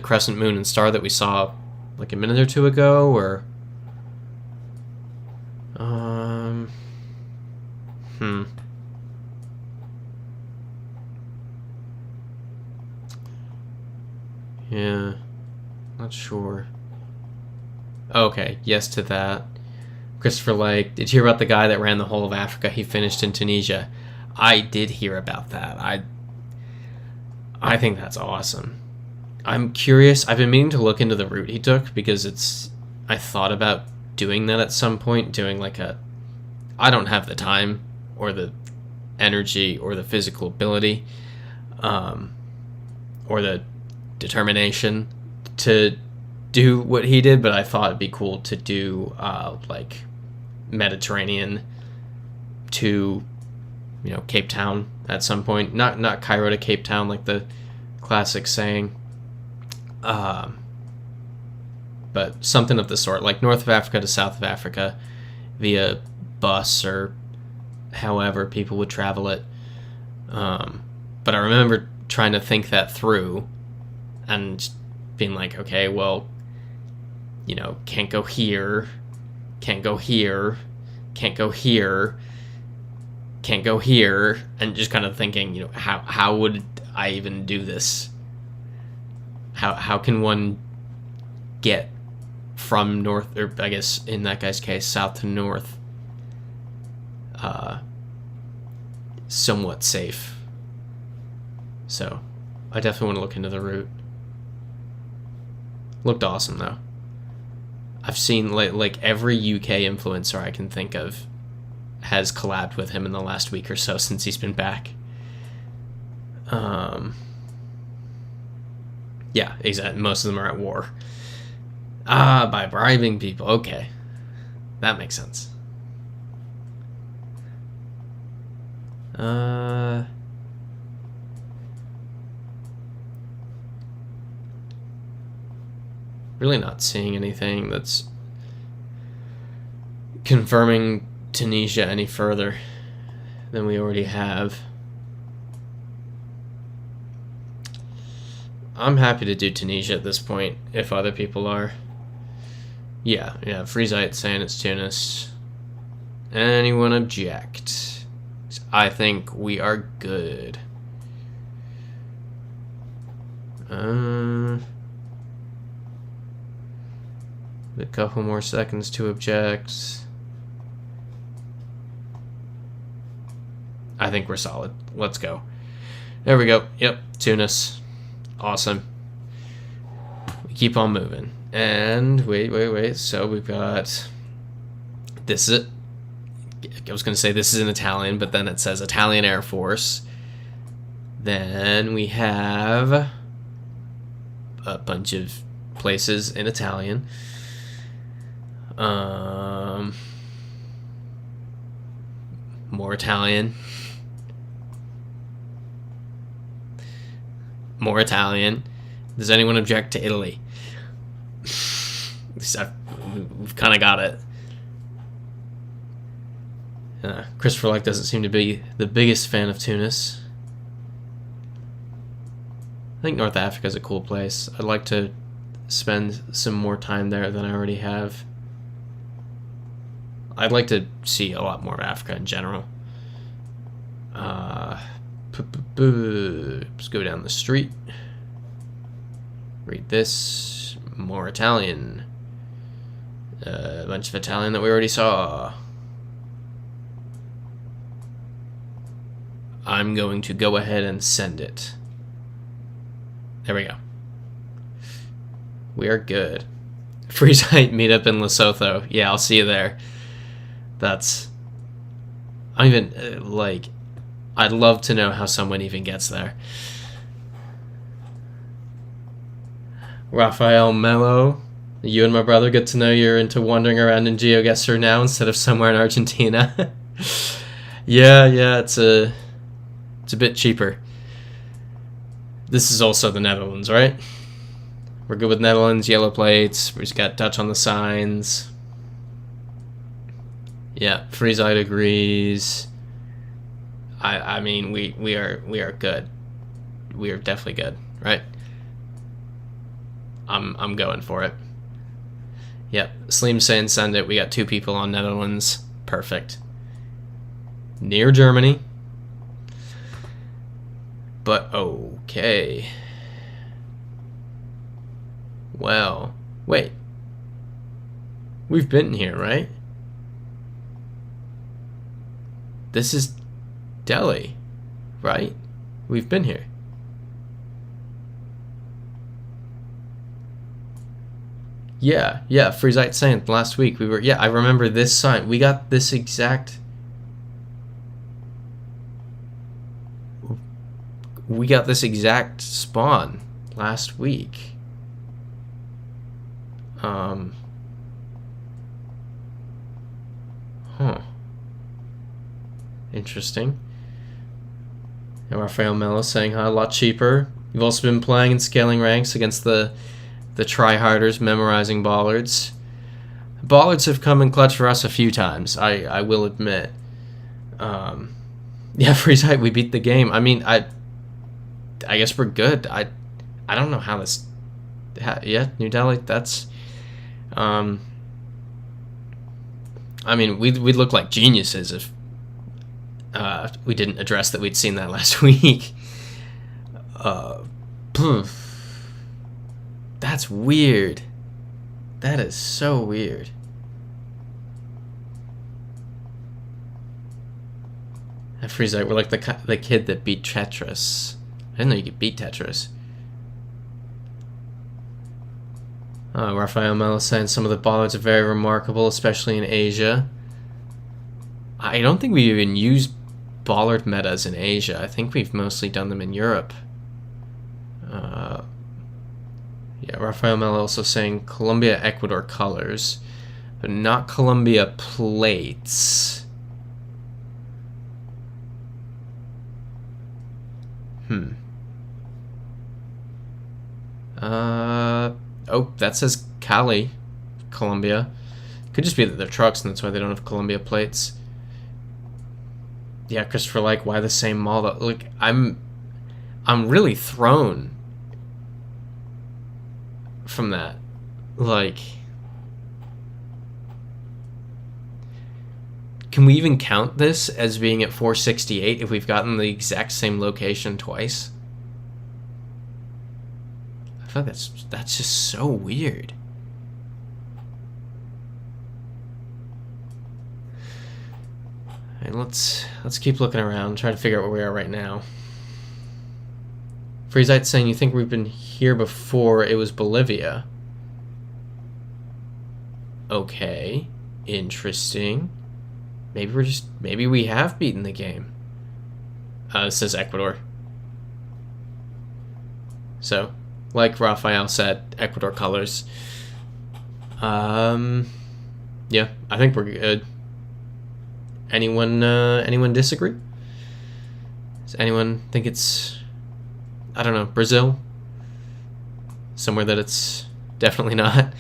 crescent moon and star that we saw like a minute or two ago, or yeah, not sure. Okay, yes to that. Christopher, like, did you hear about the guy that ran the whole of Africa? He finished in Tunisia. I did hear about that. I think that's awesome. I'm curious. I've been meaning to look into the route he took, because I thought about doing that at some point, doing like I don't have the time or the energy or the physical ability or the determination to do what he did, but I thought it'd be cool to do like Mediterranean to, you know, Cape Town at some point. Not Cairo to Cape Town like the classic saying, but something of the sort, like North of Africa to South of Africa via bus or however people would travel it. But I remember trying to think that through and being like, okay, well, you know, can't go here, can't go here, can't go here, can't go here, and just kind of thinking, you know, how would I even do this? How can one get from north, or I guess in that guy's case, south to north, somewhat safe? So I definitely want to look into the route. Looked awesome though. I've seen like every UK influencer I can think of has collabed with him in the last week or so since he's been back. Yeah, exactly. Most of them are at war. By bribing people. Okay. That makes sense. Really not seeing anything that's confirming Tunisia any further than we already have. I'm happy to do Tunisia at this point, if other people are. Yeah, Freezite saying it's Tunis. Anyone object? I think we are good. A couple more seconds to object. I think we're solid. Let's go. There we go. Yep, Tunis. Awesome. We keep on moving. And wait. So we've got... This is it. I was going to say this is in Italian, but then it says Italian Air Force. Then we have a bunch of places in Italian. More Italian. More Italian. Does anyone object to Italy? We've kind of got it. Christopher Like doesn't seem to be the biggest fan of Tunis. I think North Africa is a cool place. I'd like to spend some more time there than I already have. I'd like to see a lot more of Africa in general. Let's go down the street. Read this. More Italian. A bunch of Italian that we already saw. I'm going to go ahead and send it. There we go. We are good. Freezite meetup in Lesotho. Yeah, I'll see you there. That's... I don't even, like... I'd love to know how someone even gets there. Raphael Mello. You and my brother get to know you're into wandering around in GeoGuessr now instead of somewhere in Argentina. Yeah, it's a bit cheaper. This is also the Netherlands, right? We're good with Netherlands, yellow plates. We just got Dutch on the signs. Yeah, Friesite agrees. I mean, we are good. We are definitely good, right? I'm going for it. Yep, Sleem saying send it. We got 2 people on Netherlands. Perfect. Near Germany. But okay. Well, wait. We've been here, right? This is Delhi, right? We've been here. Yeah, Friesite saying last week we were. Yeah, I remember this sign. We got this exact. We got this exact spawn last week. Huh. Interesting. And Rafael Mello saying hi, a lot cheaper. You've also been playing and scaling ranks against the tryharders, memorizing bollards. Bollards have come in clutch for us a few times, I will admit. Yeah, Friesite, we beat the game. I mean, I guess we're good. I don't know how this. Yeah, New Delhi. That's. I mean, we'd look like geniuses if we didn't address that we'd seen that last week. That's weird. That is so weird. At Friesite, we're like the kid that beat Tetris. I didn't know you could beat Tetris. Rafael Mello saying some of the bollards are very remarkable, especially in Asia. I don't think we even used bollard metas in Asia. I think we've mostly done them in Europe. Yeah, Rafael Mello also saying Colombia, Ecuador colors, but not Colombia plates. Oh, that says Cali, Colombia. Could just be that they're trucks and that's why they don't have Colombia plates. Yeah, Christopher, like, why the same model? Like, I'm really thrown from that. Like, can we even count this as being at 468 if we've gotten the exact same location twice? I feel like that's just so weird. Alright, let's keep looking around, try to figure out where we are right now. Friesite's saying you think we've been here before. It was Bolivia. Okay, interesting. Maybe we have beaten the game. It says Ecuador. So, like Raphael said, Ecuador colors. Yeah, I think we're good. Anyone disagree? Does anyone think it's, I don't know, Brazil? Somewhere that it's definitely not.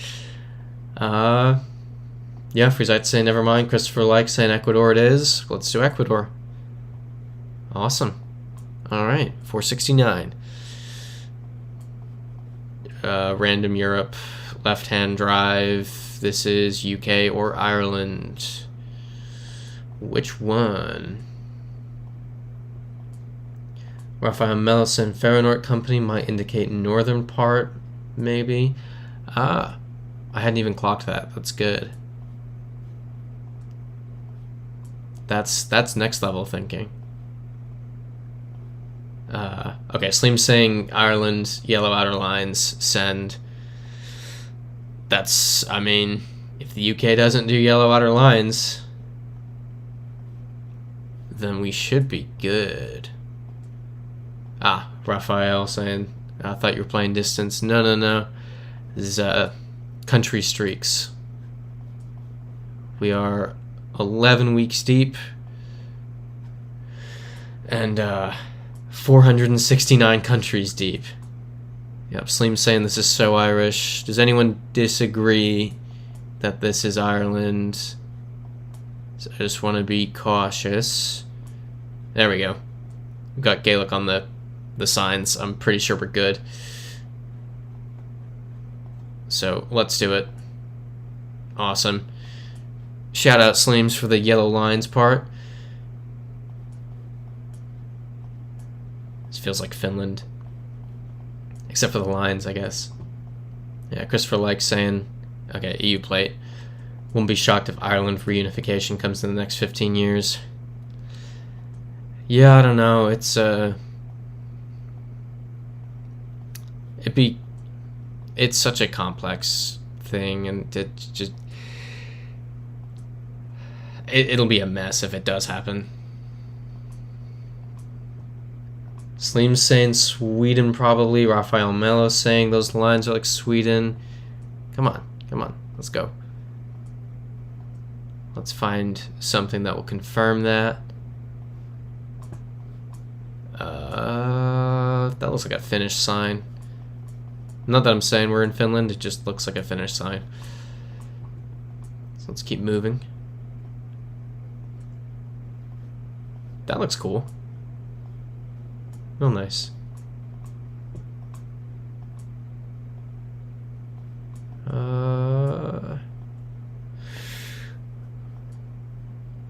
Yeah, Friesite saying never mind. Christopher like saying Ecuador it is. Let's do Ecuador. Awesome. Alright, 469. Random Europe, left-hand drive. This is UK or Ireland. Which one? Rafael Mellison, Ferronort Company might indicate northern part, maybe. I hadn't even clocked that. That's good. That's next level thinking. Okay, Sleem's saying Ireland, yellow outer lines, send. That's, I mean, if the UK doesn't do yellow outer lines, then we should be good. Raphael saying, I thought you were playing distance. No. This is country streaks. We are 11 weeks deep. And 469 countries deep. Yep, Sleem's saying this is so Irish. Does anyone disagree that this is Ireland? So I just want to be cautious. There we go. We've got Gaelic on the signs. I'm pretty sure we're good. So let's do it. Awesome. Shout out Sleems for the yellow lines part. This feels like Finland. Except for the lines, I guess. Yeah, Christopher likes saying, okay, EU plate. Won't be shocked if Ireland reunification comes in the next 15 years. Yeah, I don't know. It's it's such a complex thing, and it'll be a mess if it does happen. Sleem's saying Sweden probably. Raphael Mello saying those lines are like Sweden. Come on, let's go. Let's find something that will confirm that. That looks like a Finnish sign. Not that I'm saying we're in Finland, it just looks like a Finnish sign. So let's keep moving. That looks cool. Real nice.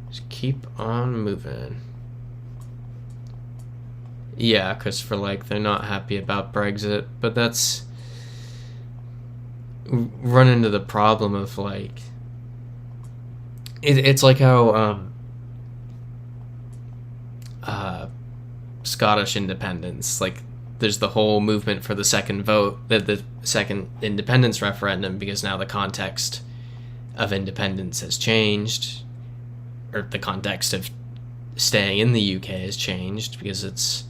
Just keep on moving. Yeah, Christopher, like, they're not happy about Brexit, but that's run into the problem of, like, it's like how Scottish independence, like, there's the whole movement for the second vote, the second independence referendum, because now the context of independence has changed, or the context of staying in the UK has changed, because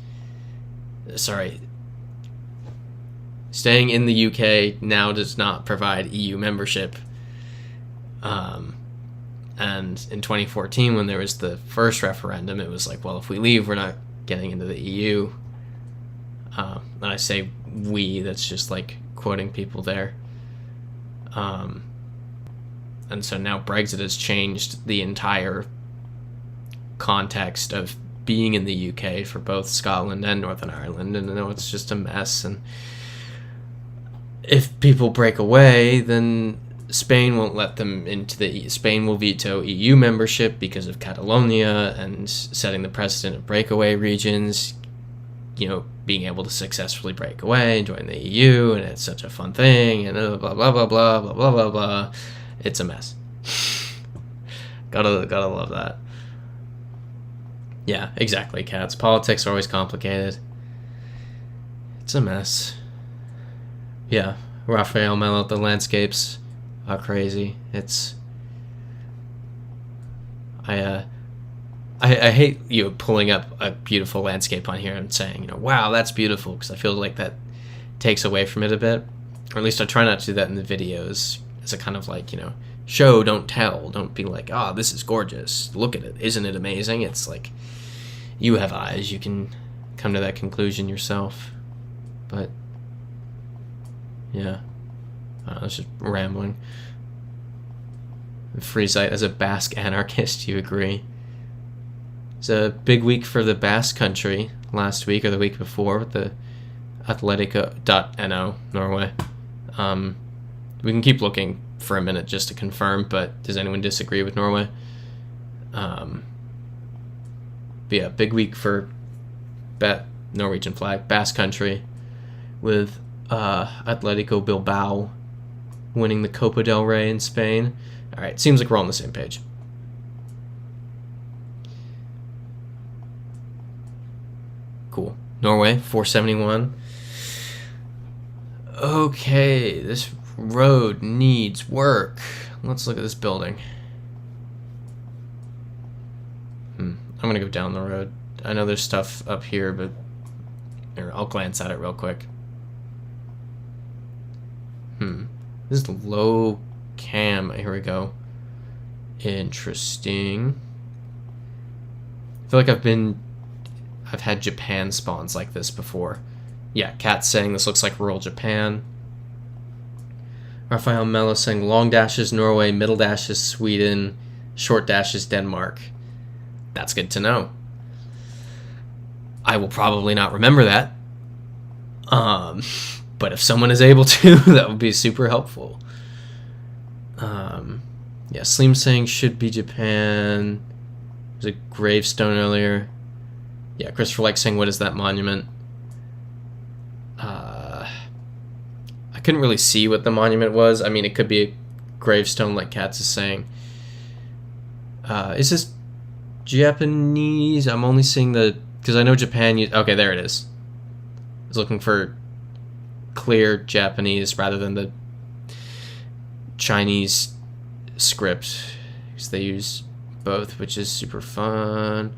staying in the UK now does not provide EU membership. And in 2014, when there was the first referendum, it was like, well, if we leave, we're not getting into the EU. And I say we, that's just like quoting people there. And so now Brexit has changed the entire context of being in the UK for both Scotland and Northern Ireland, and I know it's just a mess. And if people break away, then Spain won't let them into the Spain will veto EU membership because of Catalonia and setting the precedent of breakaway regions, you know, being able to successfully break away and join the EU, and it's such a fun thing, and blah blah blah blah blah blah blah blah. It's a mess. gotta love that. Yeah, exactly, cats. Politics are always complicated. It's a mess. Yeah, Raphael Mello, the landscapes are crazy. It's I hate you pulling up a beautiful landscape on here and saying, you know, wow, that's beautiful, because I feel like that takes away from it a bit. Or at least I try not to do that in the videos, as a kind of like, you know, show, don't tell. Don't be like, oh, this is gorgeous, look at it, isn't it amazing? It's like, you have eyes, you can come to that conclusion yourself. But yeah, I was just rambling. Freezite, as a Basque anarchist, you agree? It's a big week for the Basque country last week, or the week before, with the Atletico.no, Norway. We can keep looking for a minute just to confirm, but does anyone disagree with Norway? But yeah, big week for Norwegian flag, Basque country, with Atletico Bilbao winning the Copa del Rey in Spain. All right, seems like we're all on the same page. Cool. Norway, 471. Okay, this road needs work. Let's look at this building. I'm gonna go down the road. I know there's stuff up here, but here, I'll glance at it real quick. This is low cam. Here we go. Interesting. I feel like I've been I've had Japan spawns like this before. Yeah, Cat's saying this looks like rural Japan. Raphael Mello saying long dashes Norway, middle dashes Sweden, short dashes Denmark. That's good to know. I will probably not remember that. But if someone is able to, that would be super helpful. Yeah, Slim saying should be Japan. There's a gravestone earlier. Yeah, Christopher like saying what is that monument? I couldn't really see what the monument was. I mean, it could be a gravestone like Katz is saying. Is this Japanese? I'm only seeing the... Because I know Japan... Okay, there it is. I was looking for clear Japanese rather than the Chinese script. Because they use both, which is super fun.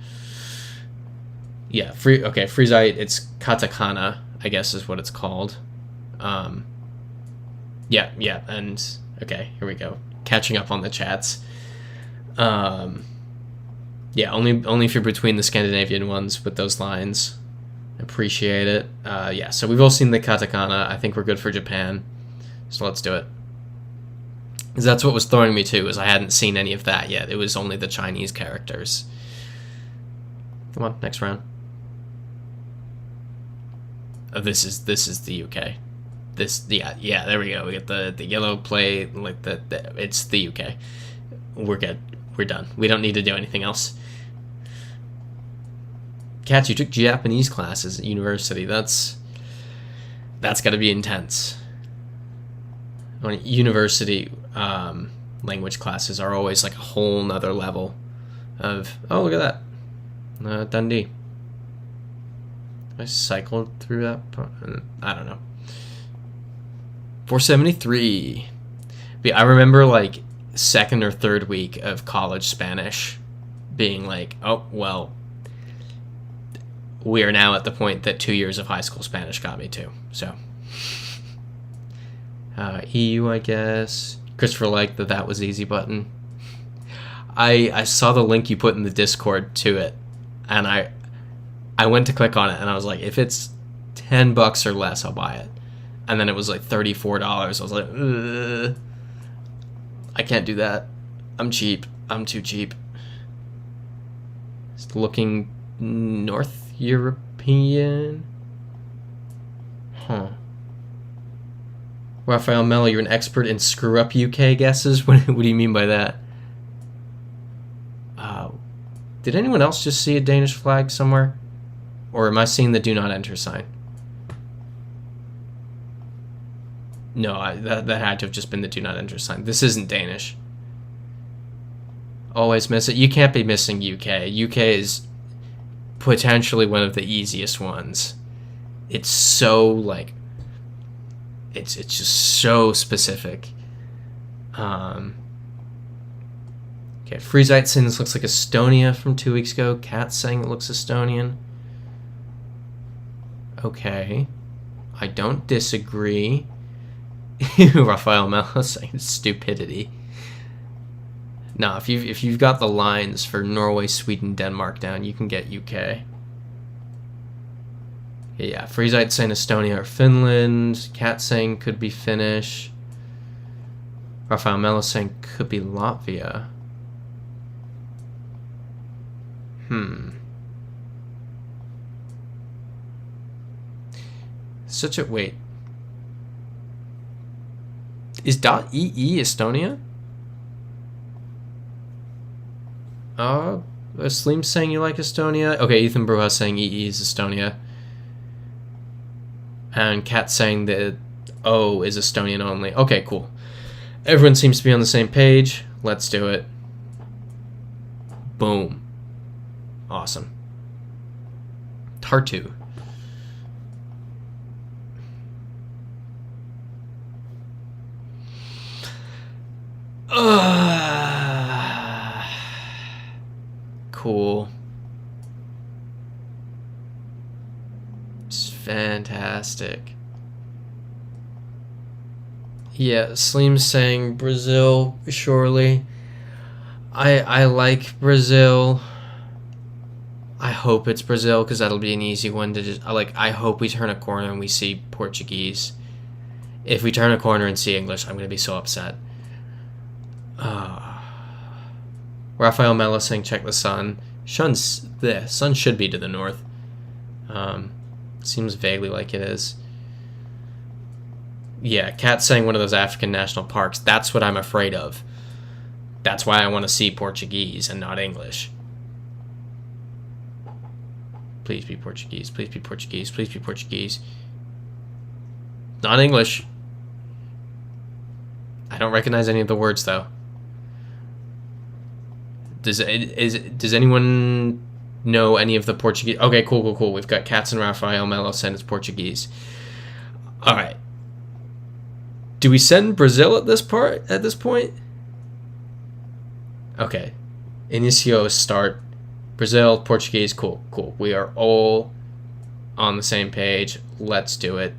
Yeah, Freezite, it's katakana, I guess is what it's called. Yeah, and okay, here we go. Catching up on the chats. Yeah, only if you're between the Scandinavian ones with those lines. Appreciate it. Yeah, so we've all seen the katakana. I think we're good for Japan. So let's do it. Because that's what was throwing me too, is I hadn't seen any of that yet. It was only the Chinese characters. Come on, next round. Oh, this is the UK. Yeah, there we go. We get the yellow plate, like it's the UK. We're good. We're done. We don't need to do anything else. Kat, you took Japanese classes at university. That's got to be intense. University language classes are always like a whole nother level of... Oh, look at that. Dundee. I cycled through that. I don't know. 473. But I remember like second or third week of college Spanish being like, oh, well, we are now at the point that 2 years of high school Spanish got me to. So, EU, I guess. Christopher liked that was easy button. I saw the link you put in the Discord to it, and I went to click on it, and I was like, if it's $10 or less, I'll buy it. And then it was like $34. I was like, ugh, I can't do that. I'm cheap. I'm too cheap. Just looking North European. Huh. Raphael Mello, you're an expert in screw-up UK guesses? What do you mean by that? Did anyone else just see a Danish flag somewhere? Or am I seeing the do not enter sign? No, that had to have just been the do not enter sign. This isn't Danish. Always miss it. You can't be missing UK. UK is potentially one of the easiest ones. It's so, like... It's just so specific. Okay, Freezite saying this looks like Estonia from 2 weeks ago. Kat saying it looks Estonian. Okay. I don't disagree. Raphael Mello saying stupidity. No, if you've got the lines for Norway, Sweden, Denmark down, you can get UK. Yeah, Freezite saying Estonia or Finland. Kat saying could be Finnish. Raphael Mello saying could be Latvia. Wait. Is .ee Estonia? Slim saying you like Estonia. Okay, Ethan Bruja saying EE is Estonia. And Kat saying that O is Estonian only. Okay, cool. Everyone seems to be on the same page. Let's do it. Boom. Awesome. Tartu. Cool. It's fantastic. Yeah, Slim's saying Brazil, surely. I like Brazil. I hope it's Brazil, because that'll be an easy one to just... I hope we turn a corner and we see Portuguese. If we turn a corner and see English, I'm going to be so upset. Rafael Mello saying, check the sun. The sun should be to the north. Seems vaguely like it is. Yeah, Cat saying one of those African national parks. That's what I'm afraid of. That's why I want to see Portuguese and not English. Please be Portuguese. Please be Portuguese. Please be Portuguese. Not English. I don't recognize any of the words, though. Does anyone know any of the Portuguese? Okay, cool. We've got Cats and Rafael Mello saying it's Portuguese. All right. Do we send Brazil at this point? Okay. Inicio start. Brazil, Portuguese, cool. We are all on the same page. Let's do it.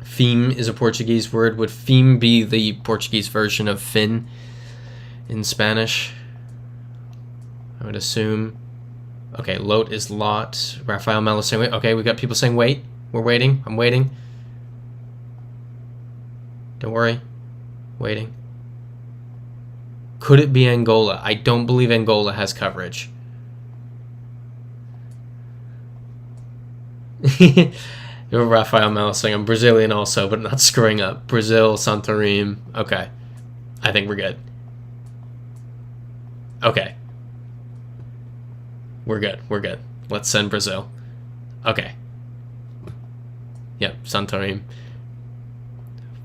Theme is a Portuguese word. Would theme be the Portuguese version of fin in Spanish? I would assume. Okay, lot is lot. Rafael Mello saying wait. Okay, we got people saying wait. We're waiting. I'm waiting. Don't worry. Waiting. Could it be Angola? I don't believe Angola has coverage. Rafael Mello saying I'm Brazilian also, but not screwing up. Brazil, Santorim. Okay. I think we're good. Okay. We're good. Let's send Brazil. Okay. Yep, Santorim.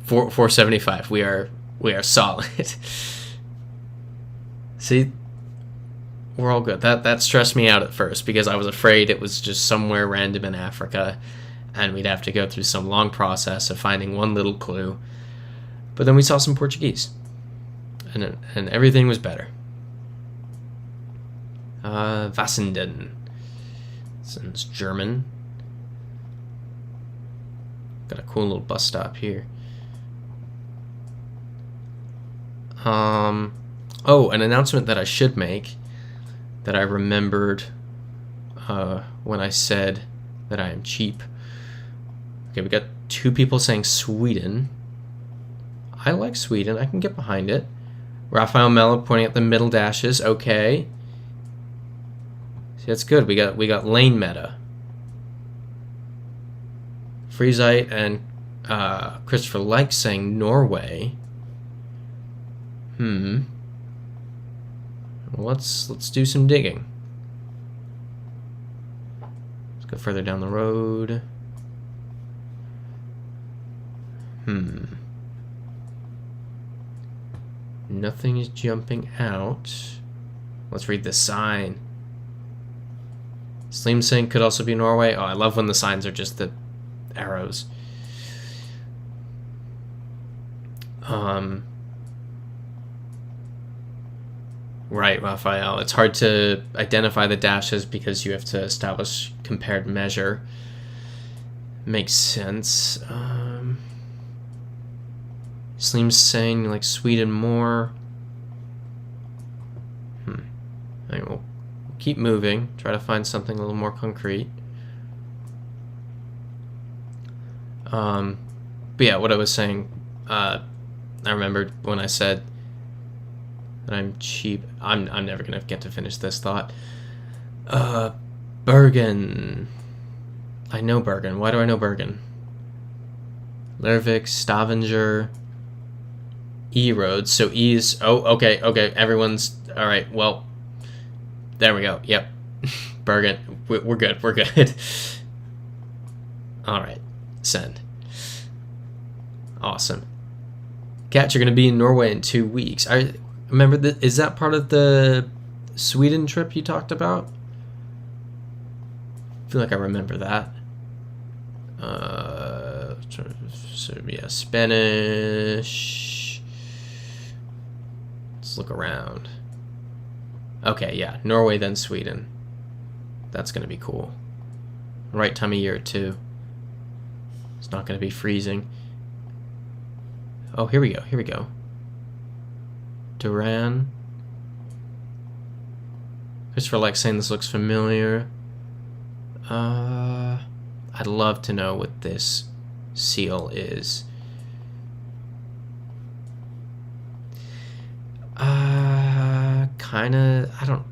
475. We are solid. See? We're all good. That stressed me out at first because I was afraid it was just somewhere random in Africa and we'd have to go through some long process of finding one little clue. But then we saw some Portuguese. And everything was better. Vassenden. It's German. Got a cool little bus stop here. Oh, an announcement that I should make that I remembered when I said that I am cheap. Okay, we got 2 people saying Sweden. I like Sweden. I can get behind it. Rafael Mello pointing at the middle dashes. Okay. See, that's good. We got lane meta. Freezite and Christopher Like saying Norway. Let's do some digging. Let's go further down the road. Nothing is jumping out. Let's read the sign. Slimsink could also be Norway. Oh, I love when the signs are just the arrows. Right, Raphael. It's hard to identify the dashes because you have to establish compared measure. Makes sense. Slim's saying like Sweden more. Anyway, we'll keep moving. Try to find something a little more concrete. But yeah, what I was saying, I remembered when I said that I'm cheap. I'm never gonna get to finish this thought. Bergen. I know Bergen. Why do I know Bergen? Lervik, Stavanger, E roads. So E is okay. Everyone's all right. Well, there we go. Yep, Bergen. We're good. We're good. All right, send. Awesome. Kat, you're gonna be in Norway in 2 weeks. I remember that. Is that part of the Sweden trip you talked about? I feel like I remember that. So yeah, Spanish. Let's look around. Okay, yeah, Norway then Sweden. That's gonna be cool. Right time of year too. It's not gonna be freezing. Oh, here we go. Here we go. Duran. Christopher likes saying this looks familiar. I'd love to know what this seal is. Kinda, I don't...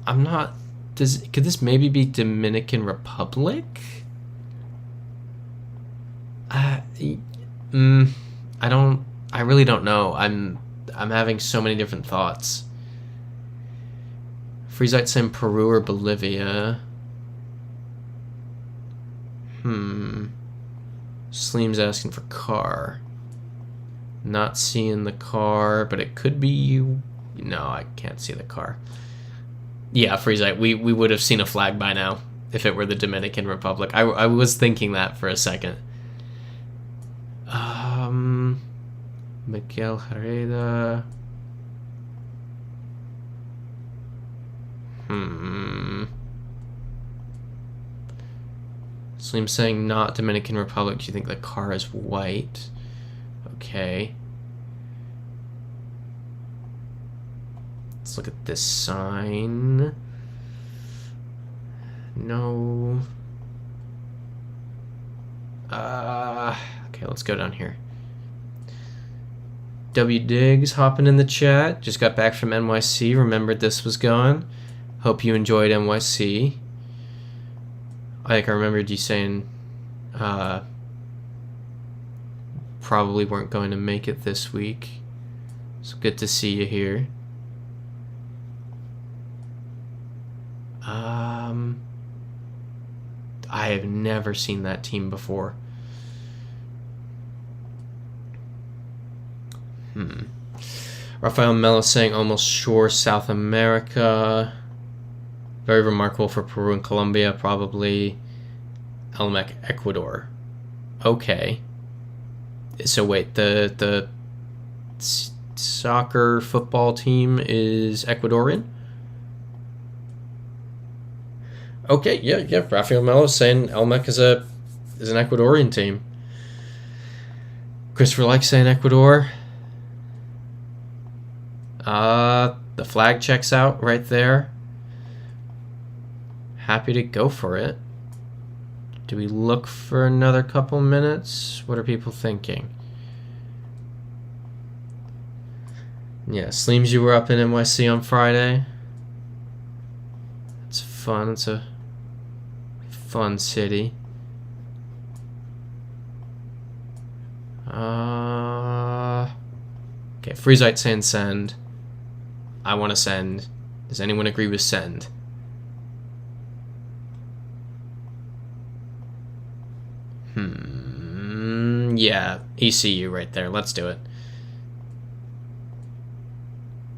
I'm not... Could this maybe be Dominican Republic? I really don't know. I'm having so many different thoughts. Freezite saying Peru or Bolivia. Sleem's asking for car. Not seeing the car, but it could be you. No, I can't see the car. Yeah, Freezite, we would have seen a flag by now if it were the Dominican Republic. I was thinking that for a second. Miguel Herrera. Slim saying not Dominican Republic. Do you think the car is white? Okay. Let's look at this sign. No. Okay, let's go down here. W Diggs hopping in the chat. Just got back from NYC. Remembered this was going. Hope you enjoyed NYC. I remembered you saying probably weren't going to make it this week. So good to see you here. I have never seen that team before. Rafael Mello saying almost sure South America. Very remarkable for Peru and Colombia, probably Elmec, Ecuador. Okay. So wait, the soccer football team is Ecuadorian? Okay, yeah. Rafael Mello saying Elmec is an Ecuadorian team. Christopher likes saying Ecuador. The flag checks out right there. Happy to go for it. Do we look for another couple minutes? What are people thinking? Yeah, Sleems, you were up in NYC on Friday. It's fun. It's a fun city. Okay, Freezite saying send. I want to send. Does anyone agree with send? Yeah, ECU right there. Let's do it.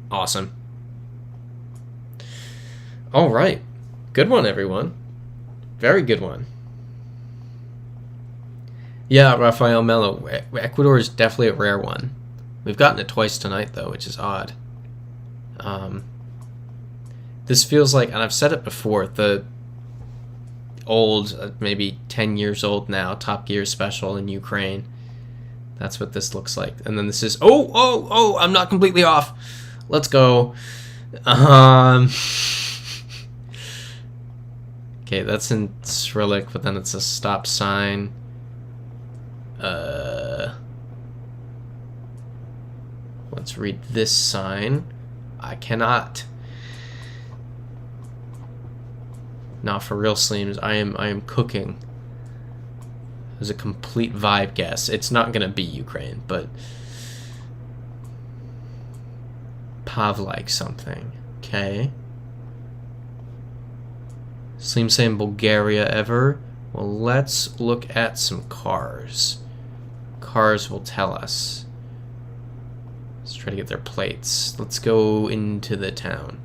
Awesome. All right. Good one, everyone. Very good one. Yeah, Rafael Mello. Ecuador is definitely a rare one. We've gotten it twice tonight, though, which is odd. This feels like, and I've said it before, the old, maybe 10 years old now, Top Gear special in Ukraine. That's what this looks like. And then this is, oh, I'm not completely off. Let's go. Okay, that's in Cyrillic, but then it's a stop sign. Let's read this sign. I cannot. Now for real, Sleems, I am cooking. It was a complete vibe guess. It's not gonna be Ukraine, but Pavlik something. Okay. Sleem saying Bulgaria ever. Well, let's look at some cars. Cars will tell us. Let's try to get their plates. Let's go into the town.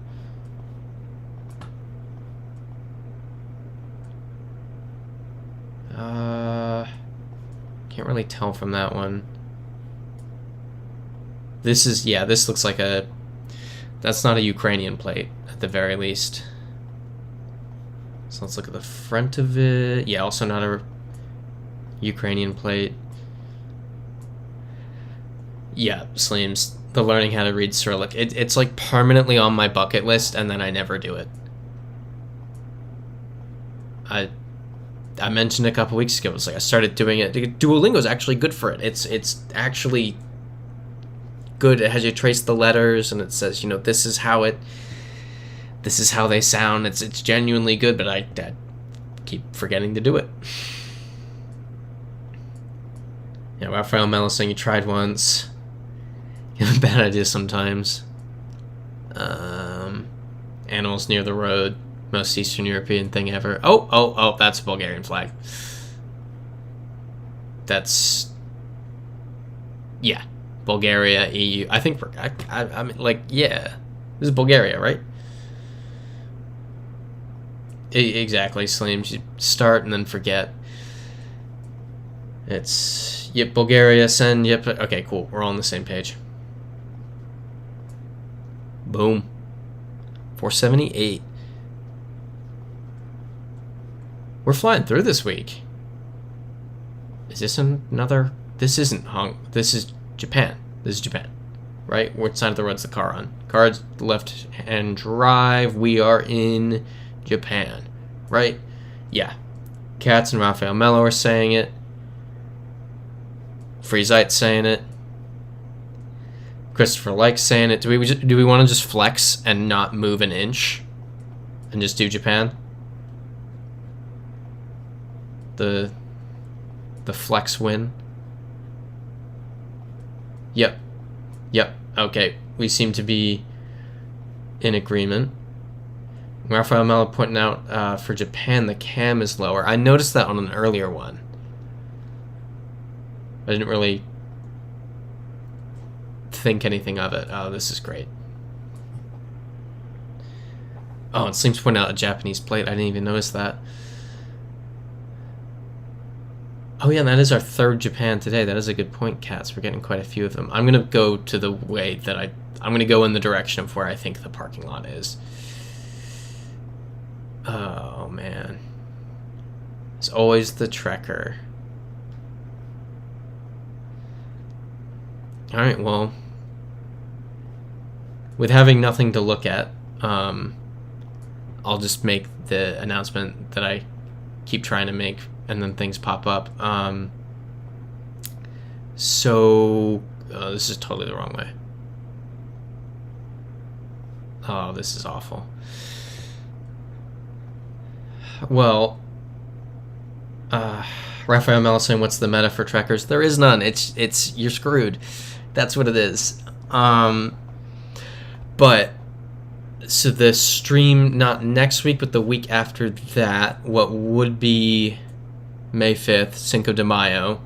Can't really tell from that one. This is, yeah, this looks like a, that's not a Ukrainian plate, at the very least. So let's look at the front of it. Yeah, also not a Ukrainian plate. Yeah, Sleems, the learning how to read Cyrillic. It's like permanently on my bucket list, and then I never do it. I mentioned a couple weeks ago, it's like I started doing it. Duolingo's actually good for it. It's actually good. It has you trace the letters, and it says, you know, this is how they sound. It's genuinely good, but I keep forgetting to do it. Yeah, Raphael Mello saying you tried once. You have a bad idea sometimes. Animals near the road. Most Eastern European thing ever. Oh, that's a Bulgarian flag. That's... yeah. Bulgaria, EU. I think we're... I mean, like, yeah. This is Bulgaria, right? Exactly, Slims. You start and then forget. It's... yep, Bulgaria, send, yep. Okay, cool. We're all on the same page. Boom. 478. We're flying through this week. Is this another... this isn't this is Japan. This is Japan. Right? What side of the road's the car on? Car's left-hand drive. We are in Japan. Right? Yeah. Katz and Raphael Mello are saying it. Freezite's saying it. Christopher Like's saying it. Do we want to just flex and not move an inch? And just do Japan? The flex win. Yep. Okay. We seem to be in agreement. Raphael Mello pointing out for Japan the cam is lower. I noticed that on an earlier one. I didn't really think anything of it. Oh, this is great. Oh, and Sleeps pointing out a Japanese plate. I didn't even notice that. Oh yeah, and that is our third Japan today. That is a good point, Cats. We're getting quite a few of them. I'm going to go to the way that I'm going to go in the direction of where I think the parking lot is. Oh, man. It's always the trekker. Alright, well. With having nothing to look at, I'll just make the announcement that I keep trying to make, and then things pop up. This is totally the wrong way. Oh, this is awful. Well, Raphael Mello saying, what's the meta for trekkers? There is none. It's you're screwed. That's what it is. But so the stream, not next week, but the week after that, what would be May 5th, Cinco de Mayo.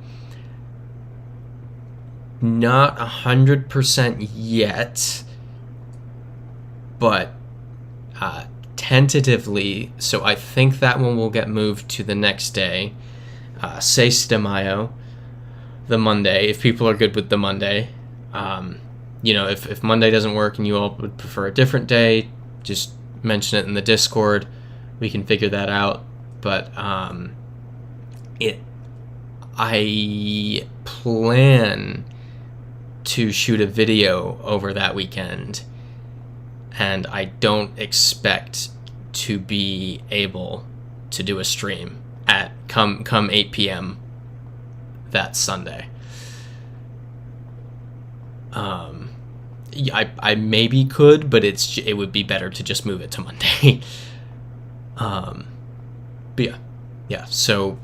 Not 100% yet, but tentatively, so I think that one will get moved to the next day. 6 de Mayo, the Monday, if people are good with the Monday. If Monday doesn't work and you all would prefer a different day, just mention it in the Discord. We can figure that out. But I plan to shoot a video over that weekend, and I don't expect to be able to do a stream at come 8 p.m. that Sunday. I maybe could, but it would be better to just move it to Monday. But yeah. So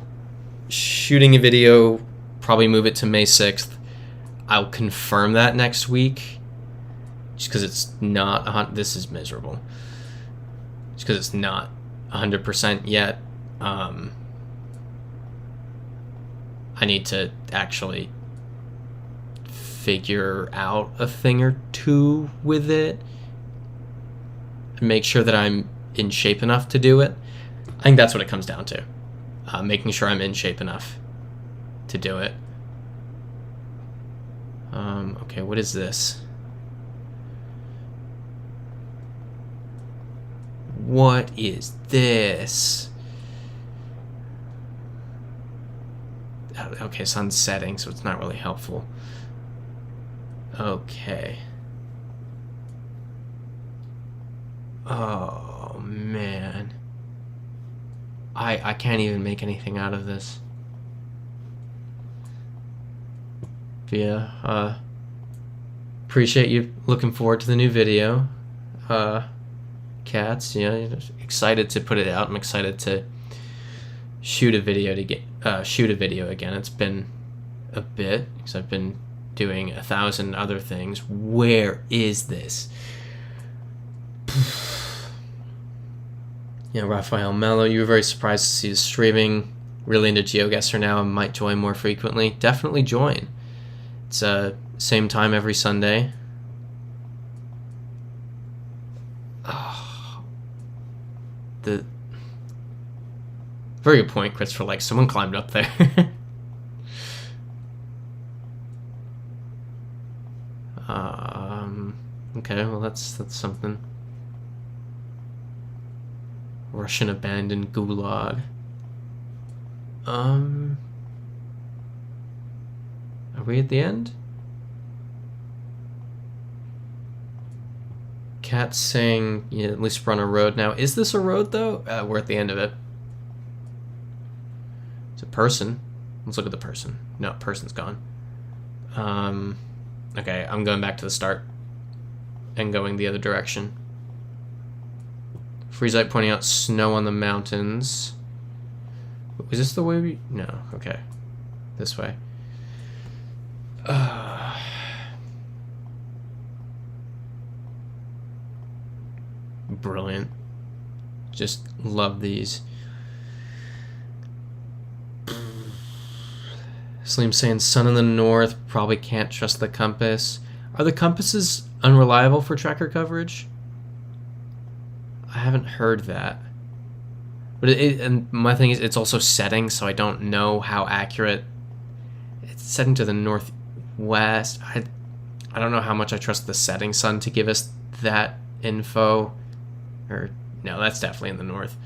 shooting a video, probably move it to May 6th. I'll confirm that next week, just because it's not. This is miserable. Just because it's not 100% yet. I need to actually figure out a thing or two with it and make sure that I'm in shape enough to do it. I think that's what it comes down to. Making sure I'm in shape enough to do it. Okay, what is this? What is this? Okay, sun's setting, so it's not really helpful. Okay. Oh, man. I can't even make anything out of this. But yeah, appreciate you. Looking forward to the new video. Cats, excited to put it out. I'm excited to shoot a video again. It's been a bit because I've been doing 1,000 other things. Where is this? Yeah, Raphael Mello, you were very surprised to see his streaming. Really into GeoGuessr now and might join more frequently. Definitely join. It's same time every Sunday. Oh, the very good point, Christopher. Like someone climbed up there. Okay, well that's something. Russian abandoned gulag. Are we at the end? Cat's saying, yeah, at least we're on a road now. Is this a road though? We're at the end of it. It's a person. Let's look at the person. No, person's gone. Okay, I'm going back to the start and going the other direction. Freezite pointing out snow on the mountains. Is this the way we... No, okay. This way. Brilliant. Just love these. Slim saying sun in the north, probably can't trust the compass. Are the compasses unreliable for tracker coverage? I haven't heard that. But and my thing is, it's also setting, so I don't know how accurate. It's setting to the northwest. I don't know how much I trust the setting sun to give us that info. Or no, that's definitely in the north.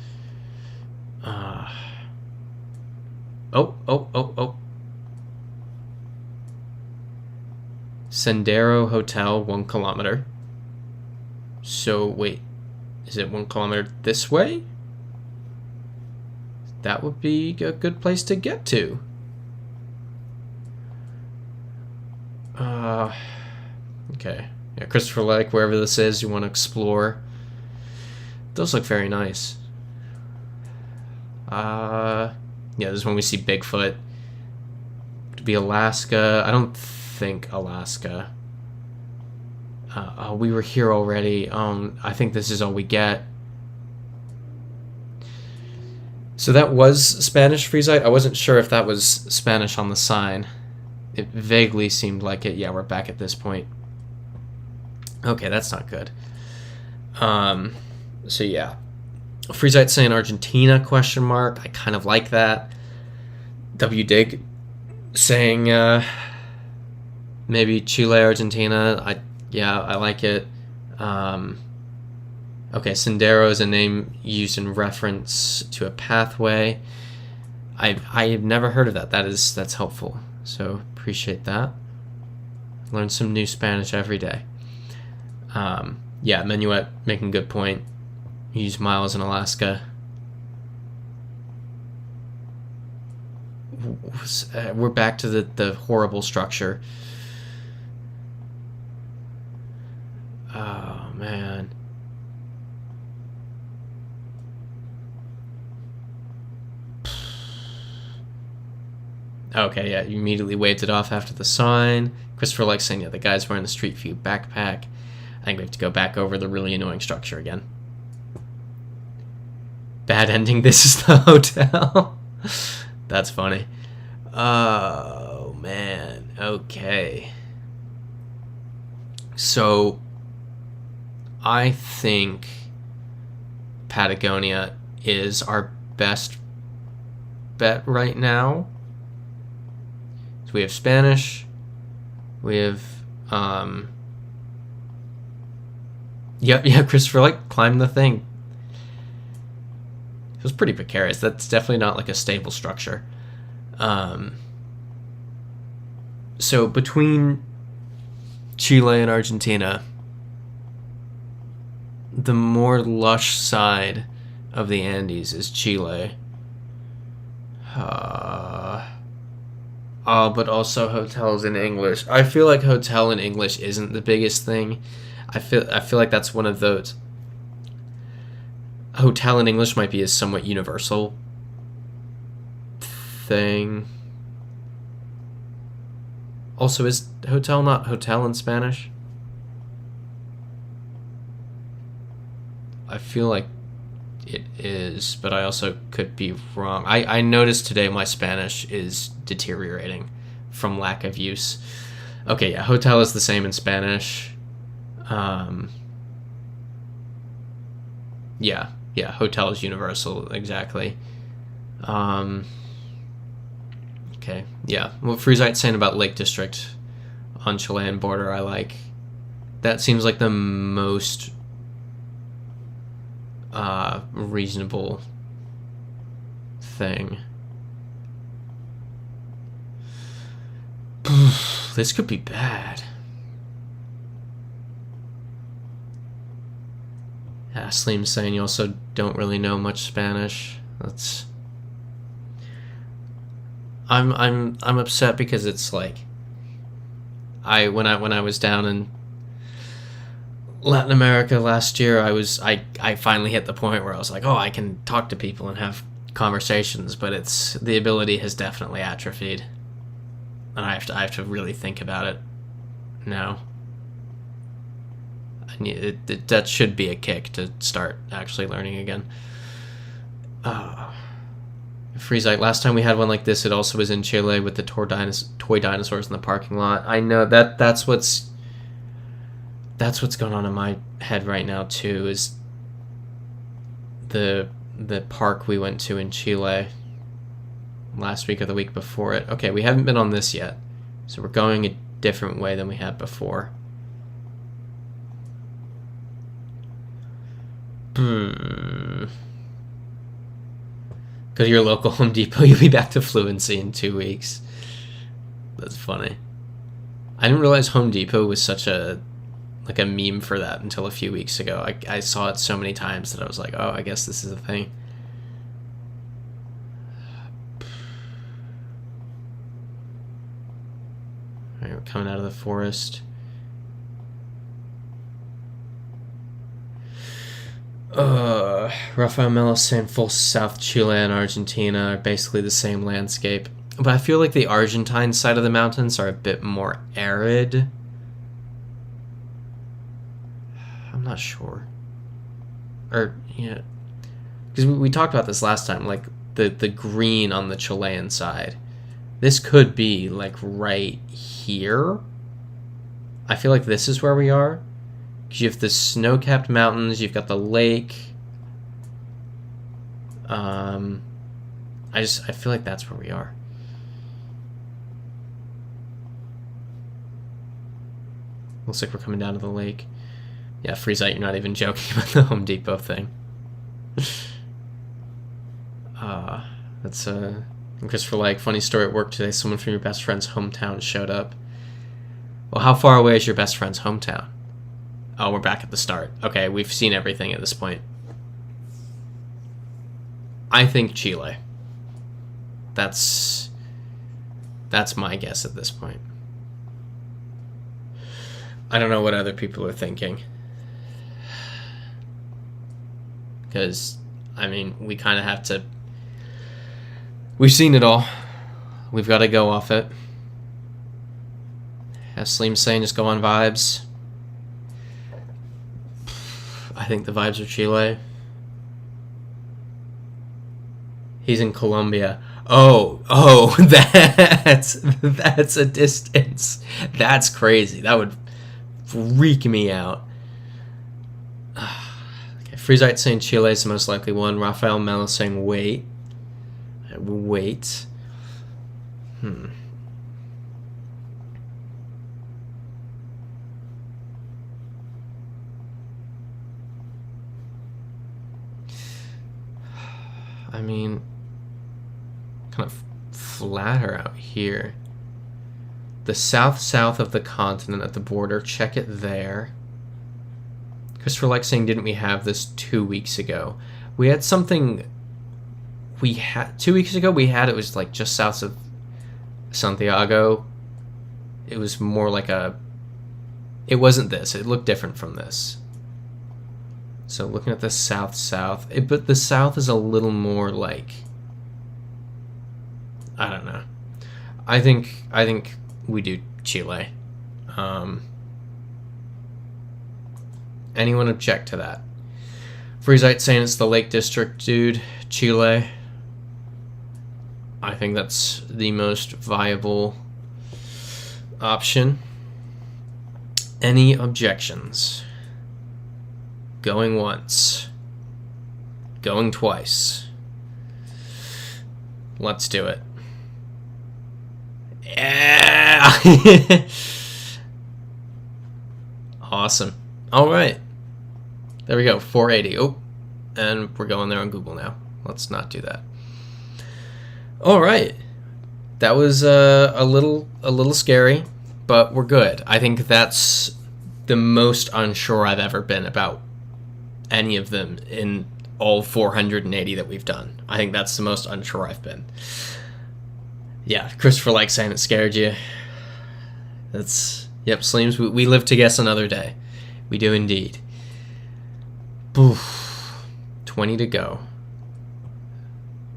Oh. Sendero Hotel, 1 kilometer. So wait, is it 1 kilometer this way? That would be a good place to get to. Okay. Yeah, Christopher Lake, wherever this is, you want to explore. Those look very nice. Yeah, this is when we see Bigfoot. To be Alaska. I don't think Alaska. We were here already. I think this is all we get. So that was Spanish Freezite. I wasn't sure if that was Spanish on the sign. It vaguely seemed like it. Yeah, we're back at this point. Okay, that's not good. So yeah. Freezite saying Argentina, question mark. I kind of like that. WDig saying maybe Chile, Argentina. I like it. Okay, Sendero is a name used in reference to a pathway. I've never heard of that. That's helpful. So appreciate that. Learn some new Spanish every day. Yeah, Menuet making a good point. Use miles in Alaska. We're back to the horrible structure. Oh, man. Okay, yeah, you immediately waved it off after the sign. Christopher likes saying, yeah, the guy's wearing the Street View backpack. I think we have to go back over the really annoying structure again. Bad ending, this is the hotel. That's funny. Oh, man. Okay. So, I think Patagonia is our best bet right now. So we have Spanish. We have, yeah, Christopher, like, climbed the thing. It was pretty precarious. That's definitely not like a stable structure. So between Chile and Argentina, the more lush side of the Andes is Chile. But also hotels in English. I feel like hotel in English isn't the biggest thing. I feel like that's one of those. Hotel in English might be a somewhat universal thing. Also, is hotel not hotel in Spanish? I feel like it is, but I also could be wrong. I noticed today my Spanish is deteriorating from lack of use. Okay, yeah, hotel is the same in Spanish. Yeah, hotel is universal, exactly. Okay, yeah. What Freezite's saying about Lake District on Chilean border, I like. That seems like the most reasonable thing. This could be bad. Asleem's saying you also don't really know much Spanish. That's. I'm upset because it's like. When I was down in Latin America last year, I finally hit the point where I was like, oh, I can talk to people and have conversations, but the ability has definitely atrophied, and I have to really think about it now. That should be a kick to start actually learning again. Freezite, last time we had one like this, it also was in Chile with the toy dinosaurs in the parking lot. I know that's what's going on in my head right now too, is the park we went to in Chile last week or the week before it. Okay, we haven't been on this yet, so we're going a different way than we had before. Go to your local Home Depot, you'll be back to fluency in 2 weeks. That's funny. I didn't realize Home Depot was such a meme for that until a few weeks ago. I saw it so many times that I was like, oh, I guess this is a thing. Alright, we're coming out of the forest. Rafael Melo saying full South Chile and Argentina are basically the same landscape. But I feel like the Argentine side of the mountains are a bit more arid. I'm not sure. Or, yeah. Because we talked about this last time, like the green on the Chilean side. This could be like right here. I feel like this is where we are. Because you have the snow-capped mountains, you've got the lake. I feel like that's where we are. Looks like we're coming down to the lake. Yeah, Freezite, you're not even joking about the Home Depot thing. That's Christopher, like, funny story at work today. Someone from your best friend's hometown showed up. Well, how far away is your best friend's hometown? Oh, we're back at the start. Okay, we've seen everything at this point. I think Chile. That's my guess at this point. I don't know what other people are thinking. Because, I mean, we kind of have to... We've seen it all. We've got to go off it. As Sleem's saying, just go on vibes. I think the vibes are Chile. He's in Colombia. Oh, that's a distance. That's crazy. That would freak me out. Okay, Freezite saying Chile is the most likely one. Rafael Melo saying wait. I mean, kind of flatter out here. The south of the continent at the border, check it there. Christopher likes saying, didn't we have this 2 weeks ago? We had something. We had 2 weeks ago. We had it was like just south of Santiago. It was more like a. It wasn't this. It looked different from this. So looking at the south, but the south is a little more like. I don't know. I think we do Chile. Anyone object to that? Freezite saying it's the Lake District, dude. Chile. I think that's the most viable option. Any objections? Going once. Going twice. Let's do it. Yeah! Awesome. All right. There we go. 480. Oh, and we're going there on Google now. Let's not do that. All right. That was a little scary, but we're good. I think that's the most unsure I've ever been about any of them in all 480 that we've done. I think that's the most unsure I've been. Yeah, Christopher likes saying it scared you. That's, yep, Sleems, we live to guess another day. We do indeed. Oof. 20 to go.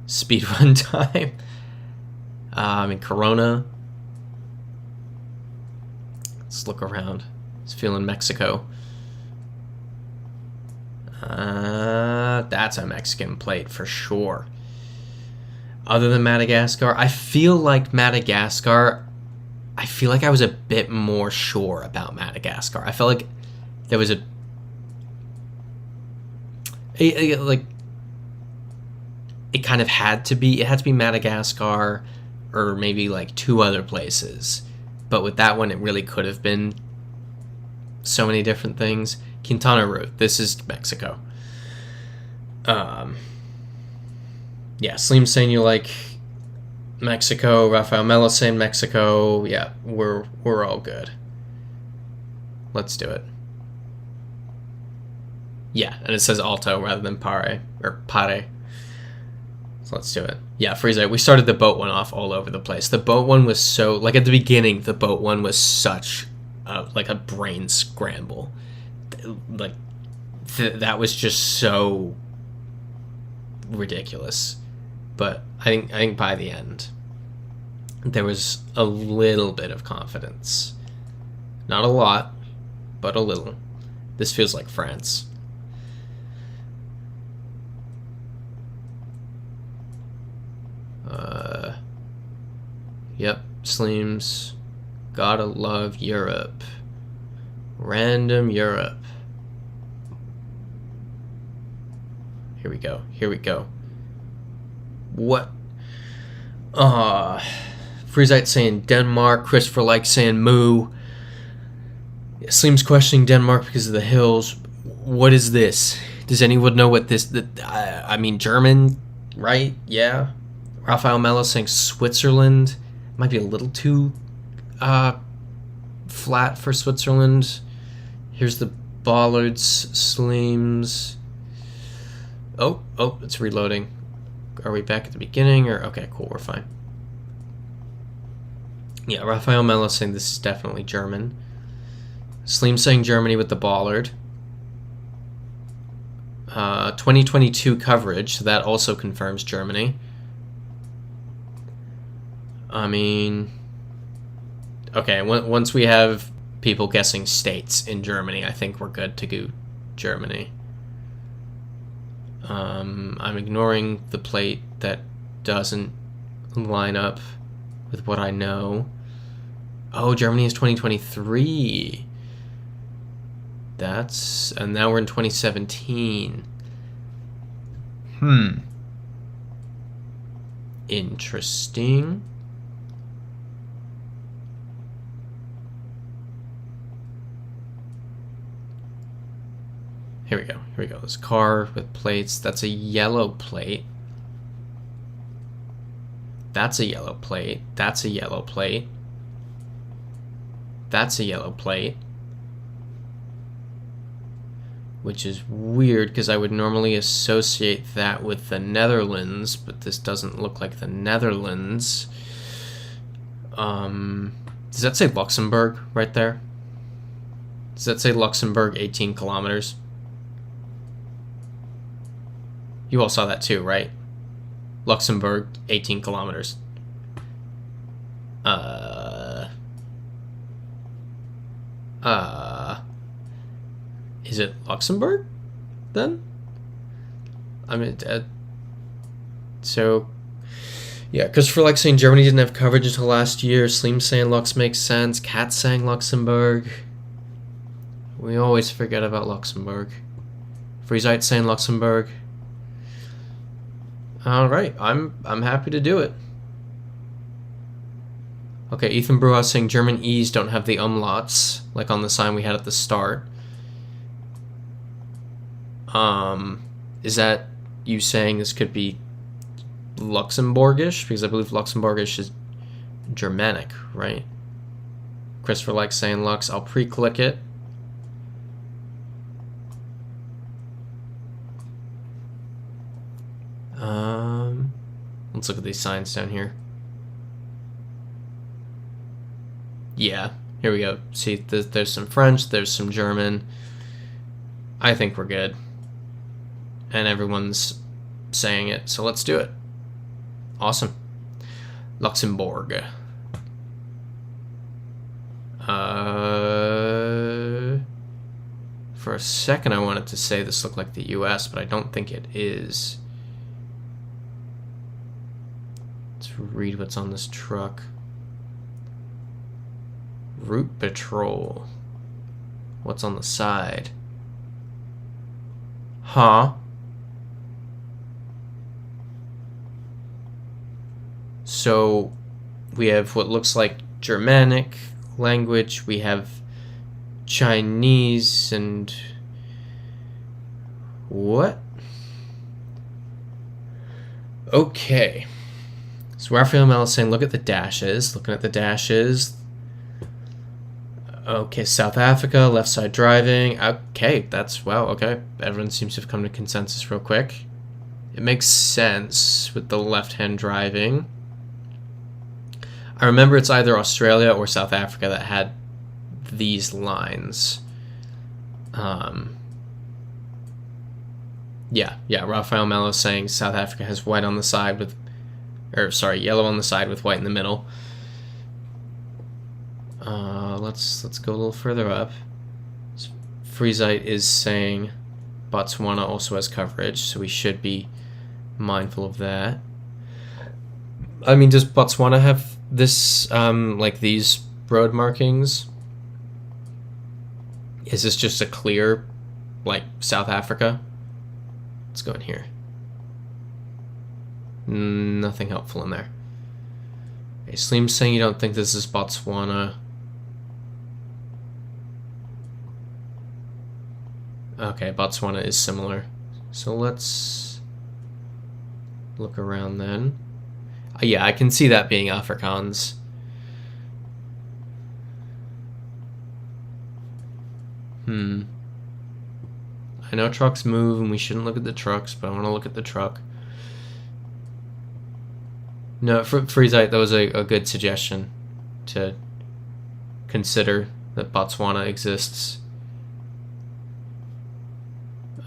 Speedrun time. In Corona. Let's look around. It's feeling Mexico. That's a Mexican plate for sure. Other than Madagascar, I feel like Madagascar. I feel like I was a bit more sure about Madagascar. I felt like there was like it kind of had to be. It had to be Madagascar, or maybe like two other places. But with that one, it really could have been so many different things. Quintana Roo. This is Mexico. Yeah, Sleem saying you like Mexico. Rafael Melo saying Mexico. Yeah, we're all good. Let's do it. Yeah, and it says alto rather than pare or pare. So let's do it. Yeah, Freeze. We started the boat one off all over the place. The boat one was so, like at the beginning, the boat one was such like a brain scramble. Like that was just so ridiculous. But I think by the end there was a little bit of confidence. Not a lot, but a little. This feels like France. Yep, Sleems. Gotta love Europe. Random Europe. Here we go. Here we go. What? Freezite saying Denmark. Christopher likes saying moo. Sleems questioning Denmark because of the hills. What is this? Does anyone know what this? I mean, German, right? Yeah. Rafael Melo saying Switzerland. Might be a little too flat for Switzerland. Here's the bollards, Sleems. Oh, it's reloading. Are we back at the beginning? Or okay, cool, we're fine. Yeah, Rafael Melo saying this is definitely German. Sleem saying Germany with the bollard. 2022 coverage, so that also confirms Germany. I mean, okay, once we have people guessing states in Germany, I think we're good to go Germany. I'm ignoring the plate that doesn't line up with what I know. Oh, Germany is 2023. And now we're in 2017. Interesting. Here we go. Here we go. This car with plates. That's a yellow plate. That's a yellow plate. That's a yellow plate. That's a yellow plate. which is weird because I would normally associate that with the Netherlands, but this doesn't look like the Netherlands. Does that say Luxembourg right there? Does that say Luxembourg 18 kilometers? You all saw that too, right? Luxembourg 18 kilometers. Is it Luxembourg then? I mean, so yeah, because for like saying Germany didn't have coverage until last year. Sleem saying Lux makes sense. Cat saying Luxembourg. We always forget about Luxembourg. Freezite saying Luxembourg. All right, I'm happy to do it. Okay, Ethan Bruhaus saying German E's don't have the umlauts like on the sign we had at the start. Is that you saying this could be Luxembourgish? Because I believe Luxembourgish is Germanic, right? Christopher likes saying Lux. I'll pre-click it. Let's look at these signs down here. Yeah, here we go. See, there's some French, there's some German. I think we're good. And everyone's saying it, so let's do it. Awesome. Luxembourg. For a second I wanted to say this looked like the US, but I don't think it is. Let's read what's on this truck. Route Patrol. What's on the side? Huh? So we have what looks like Germanic language. We have Chinese and what? Okay. So Raphael Mel is saying, look at the dashes. Looking at the dashes. Okay, South Africa, left side driving. Okay, that's, wow, okay. Everyone seems to have come to consensus real quick. It makes sense with the left-hand driving. I remember it's either Australia or South Africa that had these lines. Yeah, Raphael Mello saying South Africa has white on the side with, or sorry, yellow on the side with white in the middle. Let's go a little further up. Freezite is saying Botswana also has coverage, so we should be mindful of that. I mean, does Botswana have this, like these road markings? Is this just a clear, like, South Africa? Let's go in here. Nothing helpful in there. Okay, Sleem's saying you don't think this is Botswana. Okay, Botswana is similar. So let's look around then. Yeah, I can see that being Afrikaans. I know trucks move and we shouldn't look at the trucks, but I want to look at the truck. No, Freezite, that was a good suggestion to consider that Botswana exists.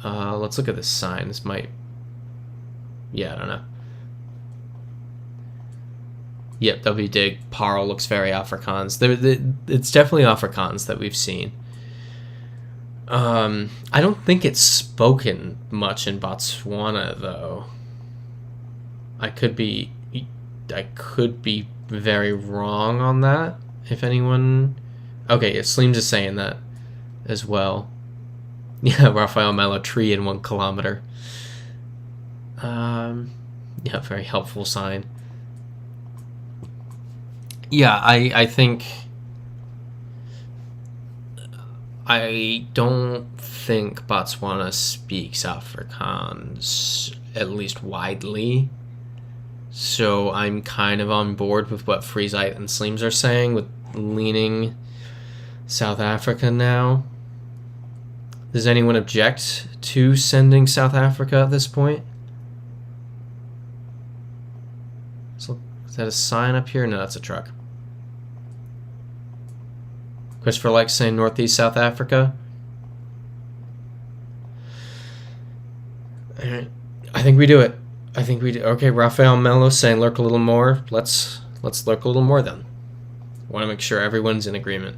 Let's look at this sign. This might... Yeah, I don't know. Yep, WDig. Parl looks very Afrikaans. It's definitely Afrikaans that we've seen. I don't think it's spoken much in Botswana, though. I could be very wrong on that, if anyone... Okay, yeah, Sleem's just saying that as well. Yeah, Raphael Mello, tree in 1 kilometer. Yeah, very helpful sign. Yeah, I think... I don't think Botswana speaks Afrikaans, at least widely. So I'm kind of on board with what Freezite and Sleems are saying, with leaning South Africa now. Does anyone object to sending South Africa at this point? So, is that a sign up here? No, that's a truck. Christopher likes saying Northeast South Africa. Alright. I think we do it. I think we do. Okay, Rafael Mello saying lurk a little more. Let's lurk a little more then. I want to make sure everyone's in agreement.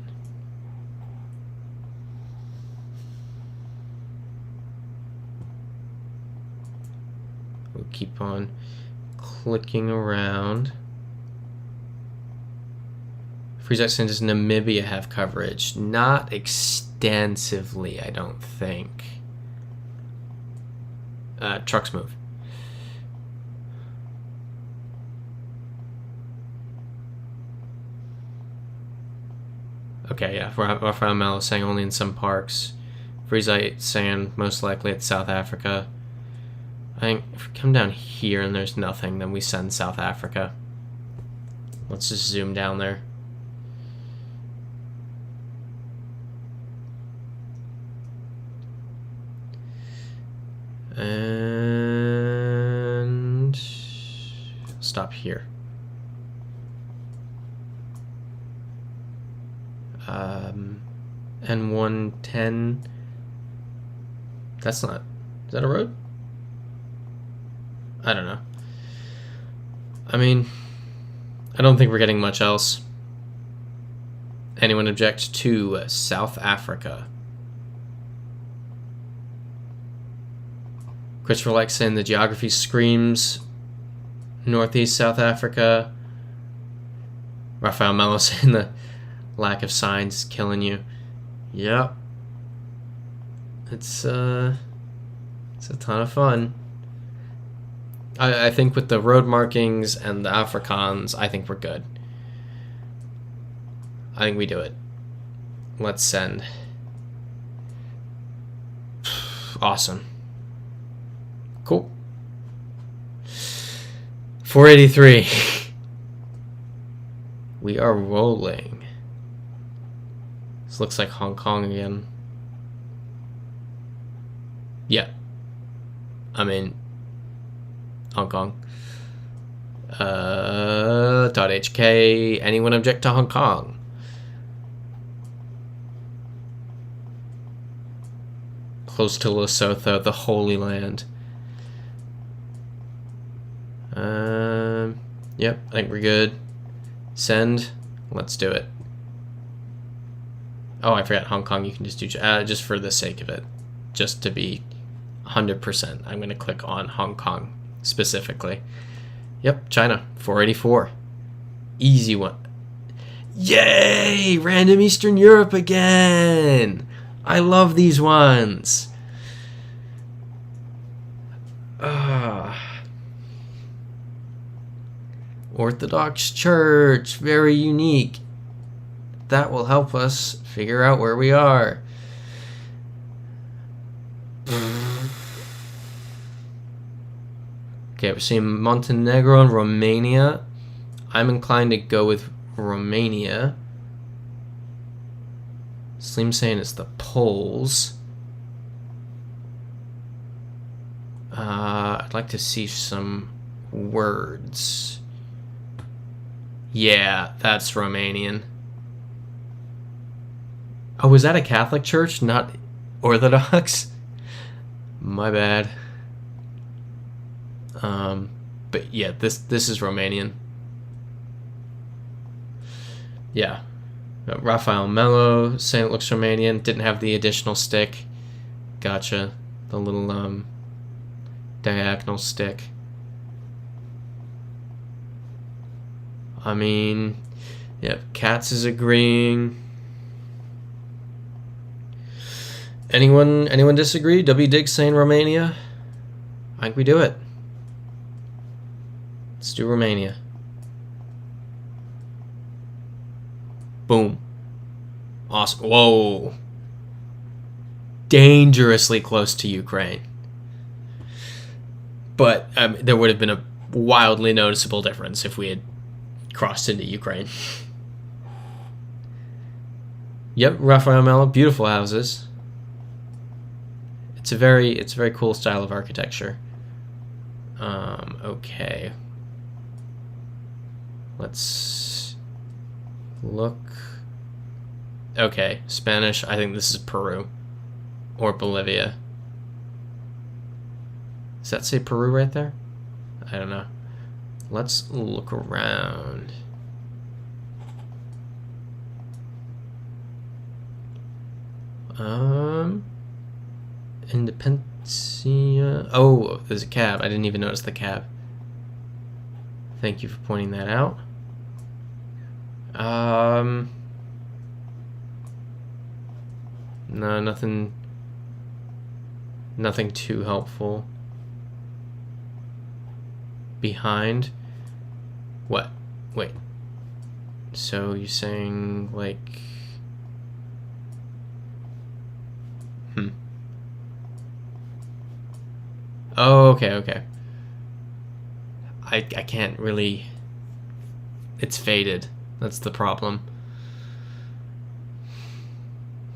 We'll keep on clicking around. Freeze saying, does Namibia have coverage? Not extensively, I don't think. Trucks move. Okay, yeah. Rafael Mello saying only in some parks. Freezite saying most likely it's South Africa. I think if we come down here and there's nothing, then we send South Africa. Let's just zoom down there. And stop here. N110. That's not. Is that a road? I don't know. I mean, I don't think we're getting much else. Anyone object to South Africa? Christopher likes saying the geography screams Northeast South Africa. Rafael Mello saying the lack of signs is killing you. Yep. It's a ton of fun. I think with the road markings and the Afrikaans, I think we're good. I think we do it. Let's send. Awesome. Cool. 483. We are rolling. This looks like Hong Kong again. Yeah. I mean, Hong Kong. .hk. Anyone object to Hong Kong? Close to Lesotho, the Holy Land. Yep, I think we're good. Send. Let's do it. Oh, I forgot Hong Kong. You can just do just for the sake of it, just to be 100%. I'm gonna click on Hong Kong specifically. Yep, China 484. Easy one. Yay! Random Eastern Europe again. I love these ones. Orthodox Church, very unique. That will help us figure out where we are. Okay, we're seeing Montenegro and Romania. I'm inclined to go with Romania. Slim saying it's the Poles. I'd like to see some words. Yeah, that's Romanian. Oh, was that a Catholic church, not Orthodox? My bad. But yeah, this is Romanian. Yeah. Rafael Mello saying it looks Romanian. Didn't have the additional stick. Gotcha. The little diagonal stick. I mean, yeah, Katz is agreeing. Anyone disagree? W Diggs saying Romania? I think we do it. Let's do Romania. Boom. Awesome. Whoa. Dangerously close to Ukraine. But there would have been a wildly noticeable difference if we had crossed into Ukraine. Yep, Rafael Mello, beautiful houses. It's a very cool style of architecture. Okay. Let's look. Okay, Spanish. I think this is Peru or Bolivia. Does that say Peru right there? I don't know. Let's look around. Independencia. Oh, there's a cab. I didn't even notice the cab. Thank you for pointing that out. No, nothing too helpful. Behind? What? Wait. So you're saying, like... Oh, okay. I can't really... It's faded. That's the problem.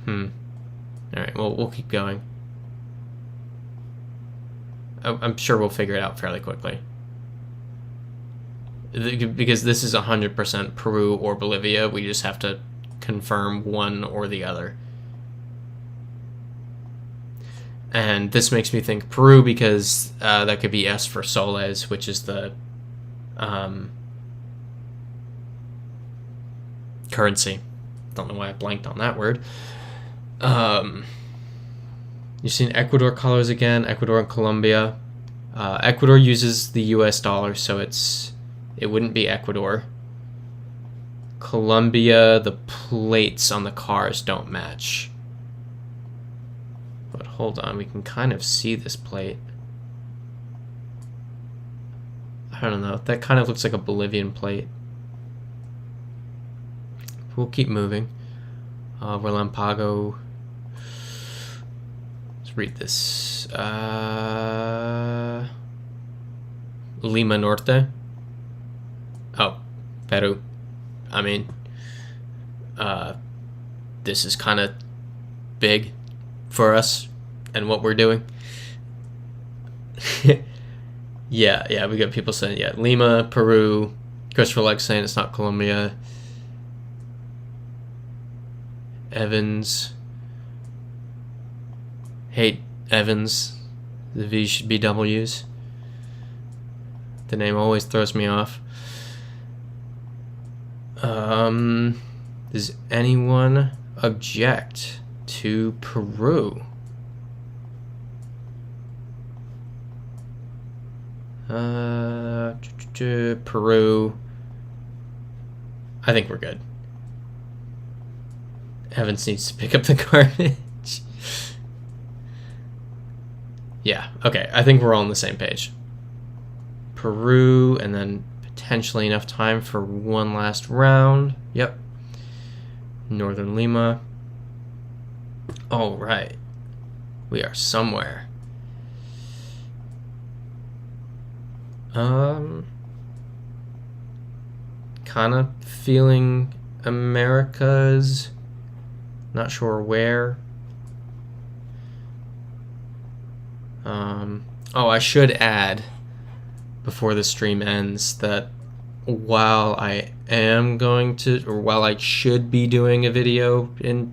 Alright, well, we'll keep going. I'm sure we'll figure it out fairly quickly. Because this is 100% Peru or Bolivia, we just have to confirm one or the other. And this makes me think Peru because that could be S for soles, which is the currency. Don't know why I blanked on that word. You've seen Ecuador colors again, Ecuador and Colombia. Ecuador uses the US dollar, so it wouldn't be Ecuador. Colombia, the plates on the cars don't match. But hold on, we can kind of see this plate. I don't know, that kind of looks like a Bolivian plate. We'll keep moving. Relampago. Let's read this. Lima Norte. Oh, Peru. I mean, this is kind of big for us and what we're doing. Yeah, we got people saying, yeah, Lima, Peru. Christopher Lex saying it's not Colombia. Evans. Hate Evans. The V should be W's. The name always throws me off. Does anyone object to Peru? Peru. I think we're good. Evans needs to pick up the garbage. Yeah, okay. I think we're all on the same page. Peru, and then potentially enough time for one last round. Yep. Northern Lima. All right. We are somewhere. Kind of feeling America's. Not sure where. Oh, I should add before the stream ends that while I am going to, or while I should be doing a video in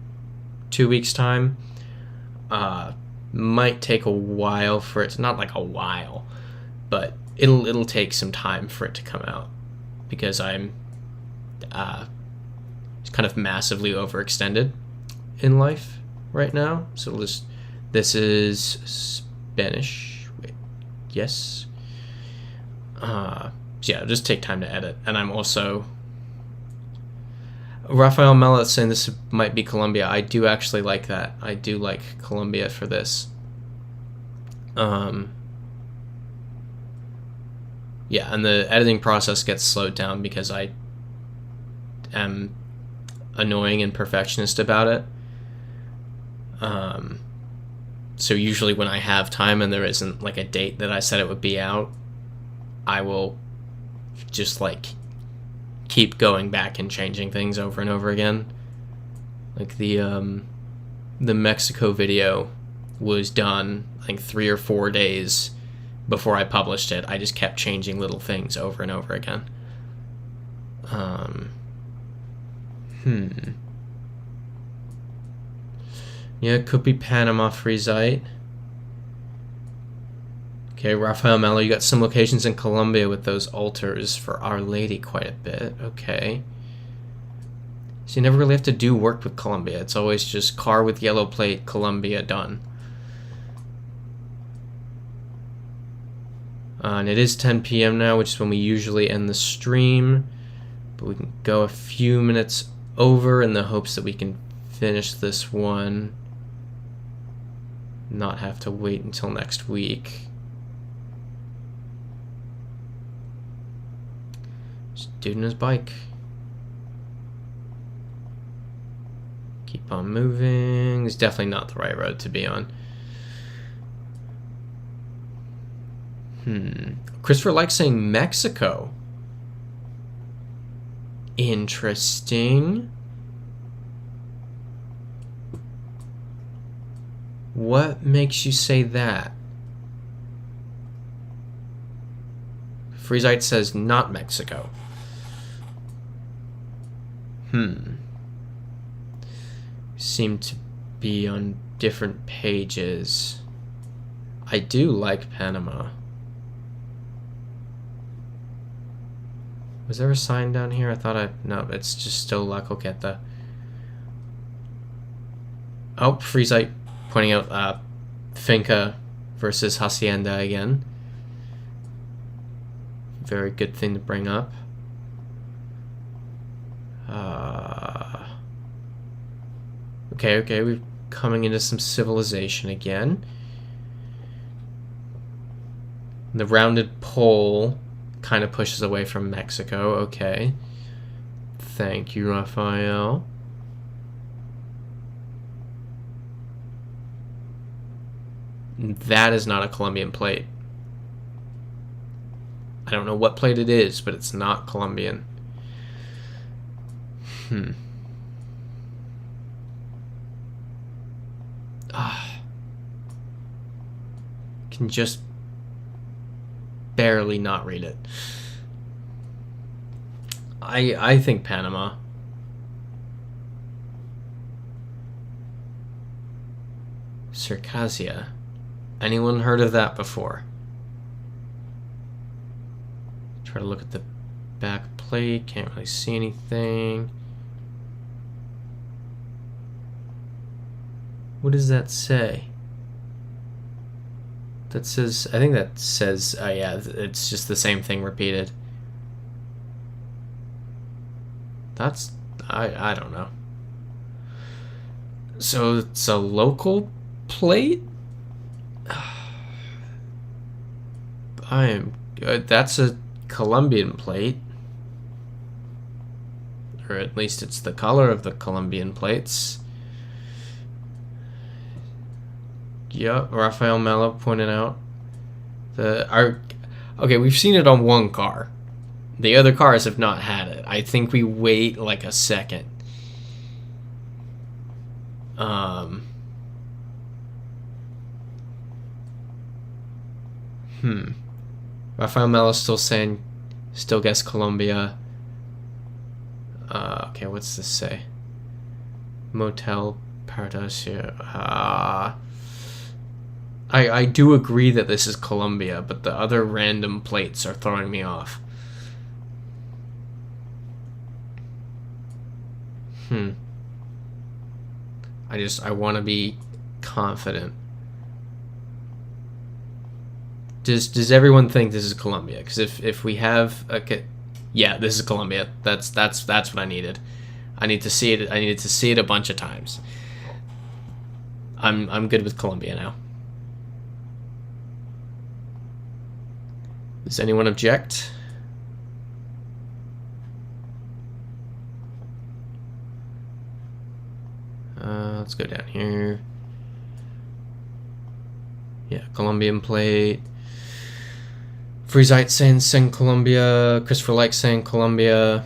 2 weeks' time, might take a while for it. Not like a while, but it'll take some time for it to come out because I'm kind of massively overextended in life right now. So this is Spanish. Wait, yes. So yeah, it'll just take time to edit. And I'm also Rafael Mellet saying this might be Colombia. I do actually like that. I do like Colombia for this. Yeah, and the editing process gets slowed down because I am annoying and perfectionist about it. So usually when I have time and there isn't like a date that I said it would be out, I will just like keep going back and changing things over and over again. Like the Mexico video was done, I think 3 or 4 days before I published it. I just kept changing little things over and over again. Yeah, it could be Panama Freesite. Okay, Rafael Mello, you got some locations in Colombia with those altars for Our Lady quite a bit. Okay. So you never really have to do work with Colombia. It's always just car with yellow plate, Colombia, done. And it is 10 p.m. now, which is when we usually end the stream. But we can go a few minutes over in the hopes that we can finish this one. Not have to wait until next week. Just dude on his bike. Keep on moving. It's definitely not the right road to be on. Christopher likes saying Mexico. Interesting. What makes you say that? Freesite says not Mexico. Seem to be on different pages. I do like Panama. Was there a sign down here? I thought no, it's just still La Coqueta. Oh, Freesite pointing out Finca versus Hacienda again. Very good thing to bring up. Okay, we're coming into some civilization again. The rounded pole kind of pushes away from Mexico. Okay. Thank you, Raphael. That is not a Colombian plate. I don't know what plate it is, but it's not Colombian. Can just barely not read it. I think Panama. Circassia. Anyone heard of that before? Try to look at the back plate. Can't really see anything. What does that say? That says, I think that says, yeah, it's just the same thing repeated. That's, I don't know. So it's a local plate? I am good. That's a Colombian plate. Or at least it's the color of the Colombian plates. Yep, Rafael Mello pointed out. Okay, we've seen it on one car. The other cars have not had it. I think we wait like a second. Rafael Mello still saying, still guess Colombia. Okay, what's this say? Motel Paradise. I do agree that this is Colombia, but the other random plates are throwing me off. I want to be confident. Does everyone think this is Colombia? Because if we have yeah, this is Colombia. That's what I needed. I need to see it. I needed to see it a bunch of times. I'm good with Colombia now. Does anyone object? Let's go down here. Yeah, Colombian plate. Freesite saying Colombia. Christopher likes saying Colombia.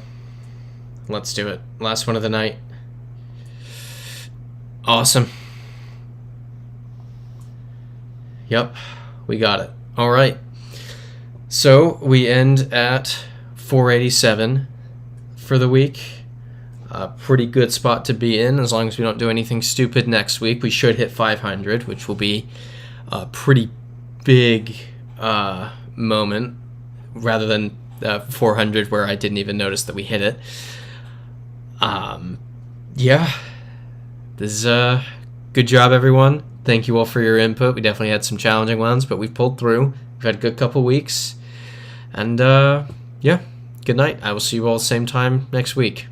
Let's do it. Last one of the night. Awesome. Yep, we got it. All right. So we end at 487 for the week. A pretty good spot to be in as long as we don't do anything stupid next week. We should hit 500, which will be a pretty big moment rather than 400 where I didn't even notice that we hit it. Yeah, this is a good job, everyone. Thank you all for your input. We definitely had some challenging ones, but we've pulled through. We've had a good couple weeks. And yeah, good night. I will see you all same time next week.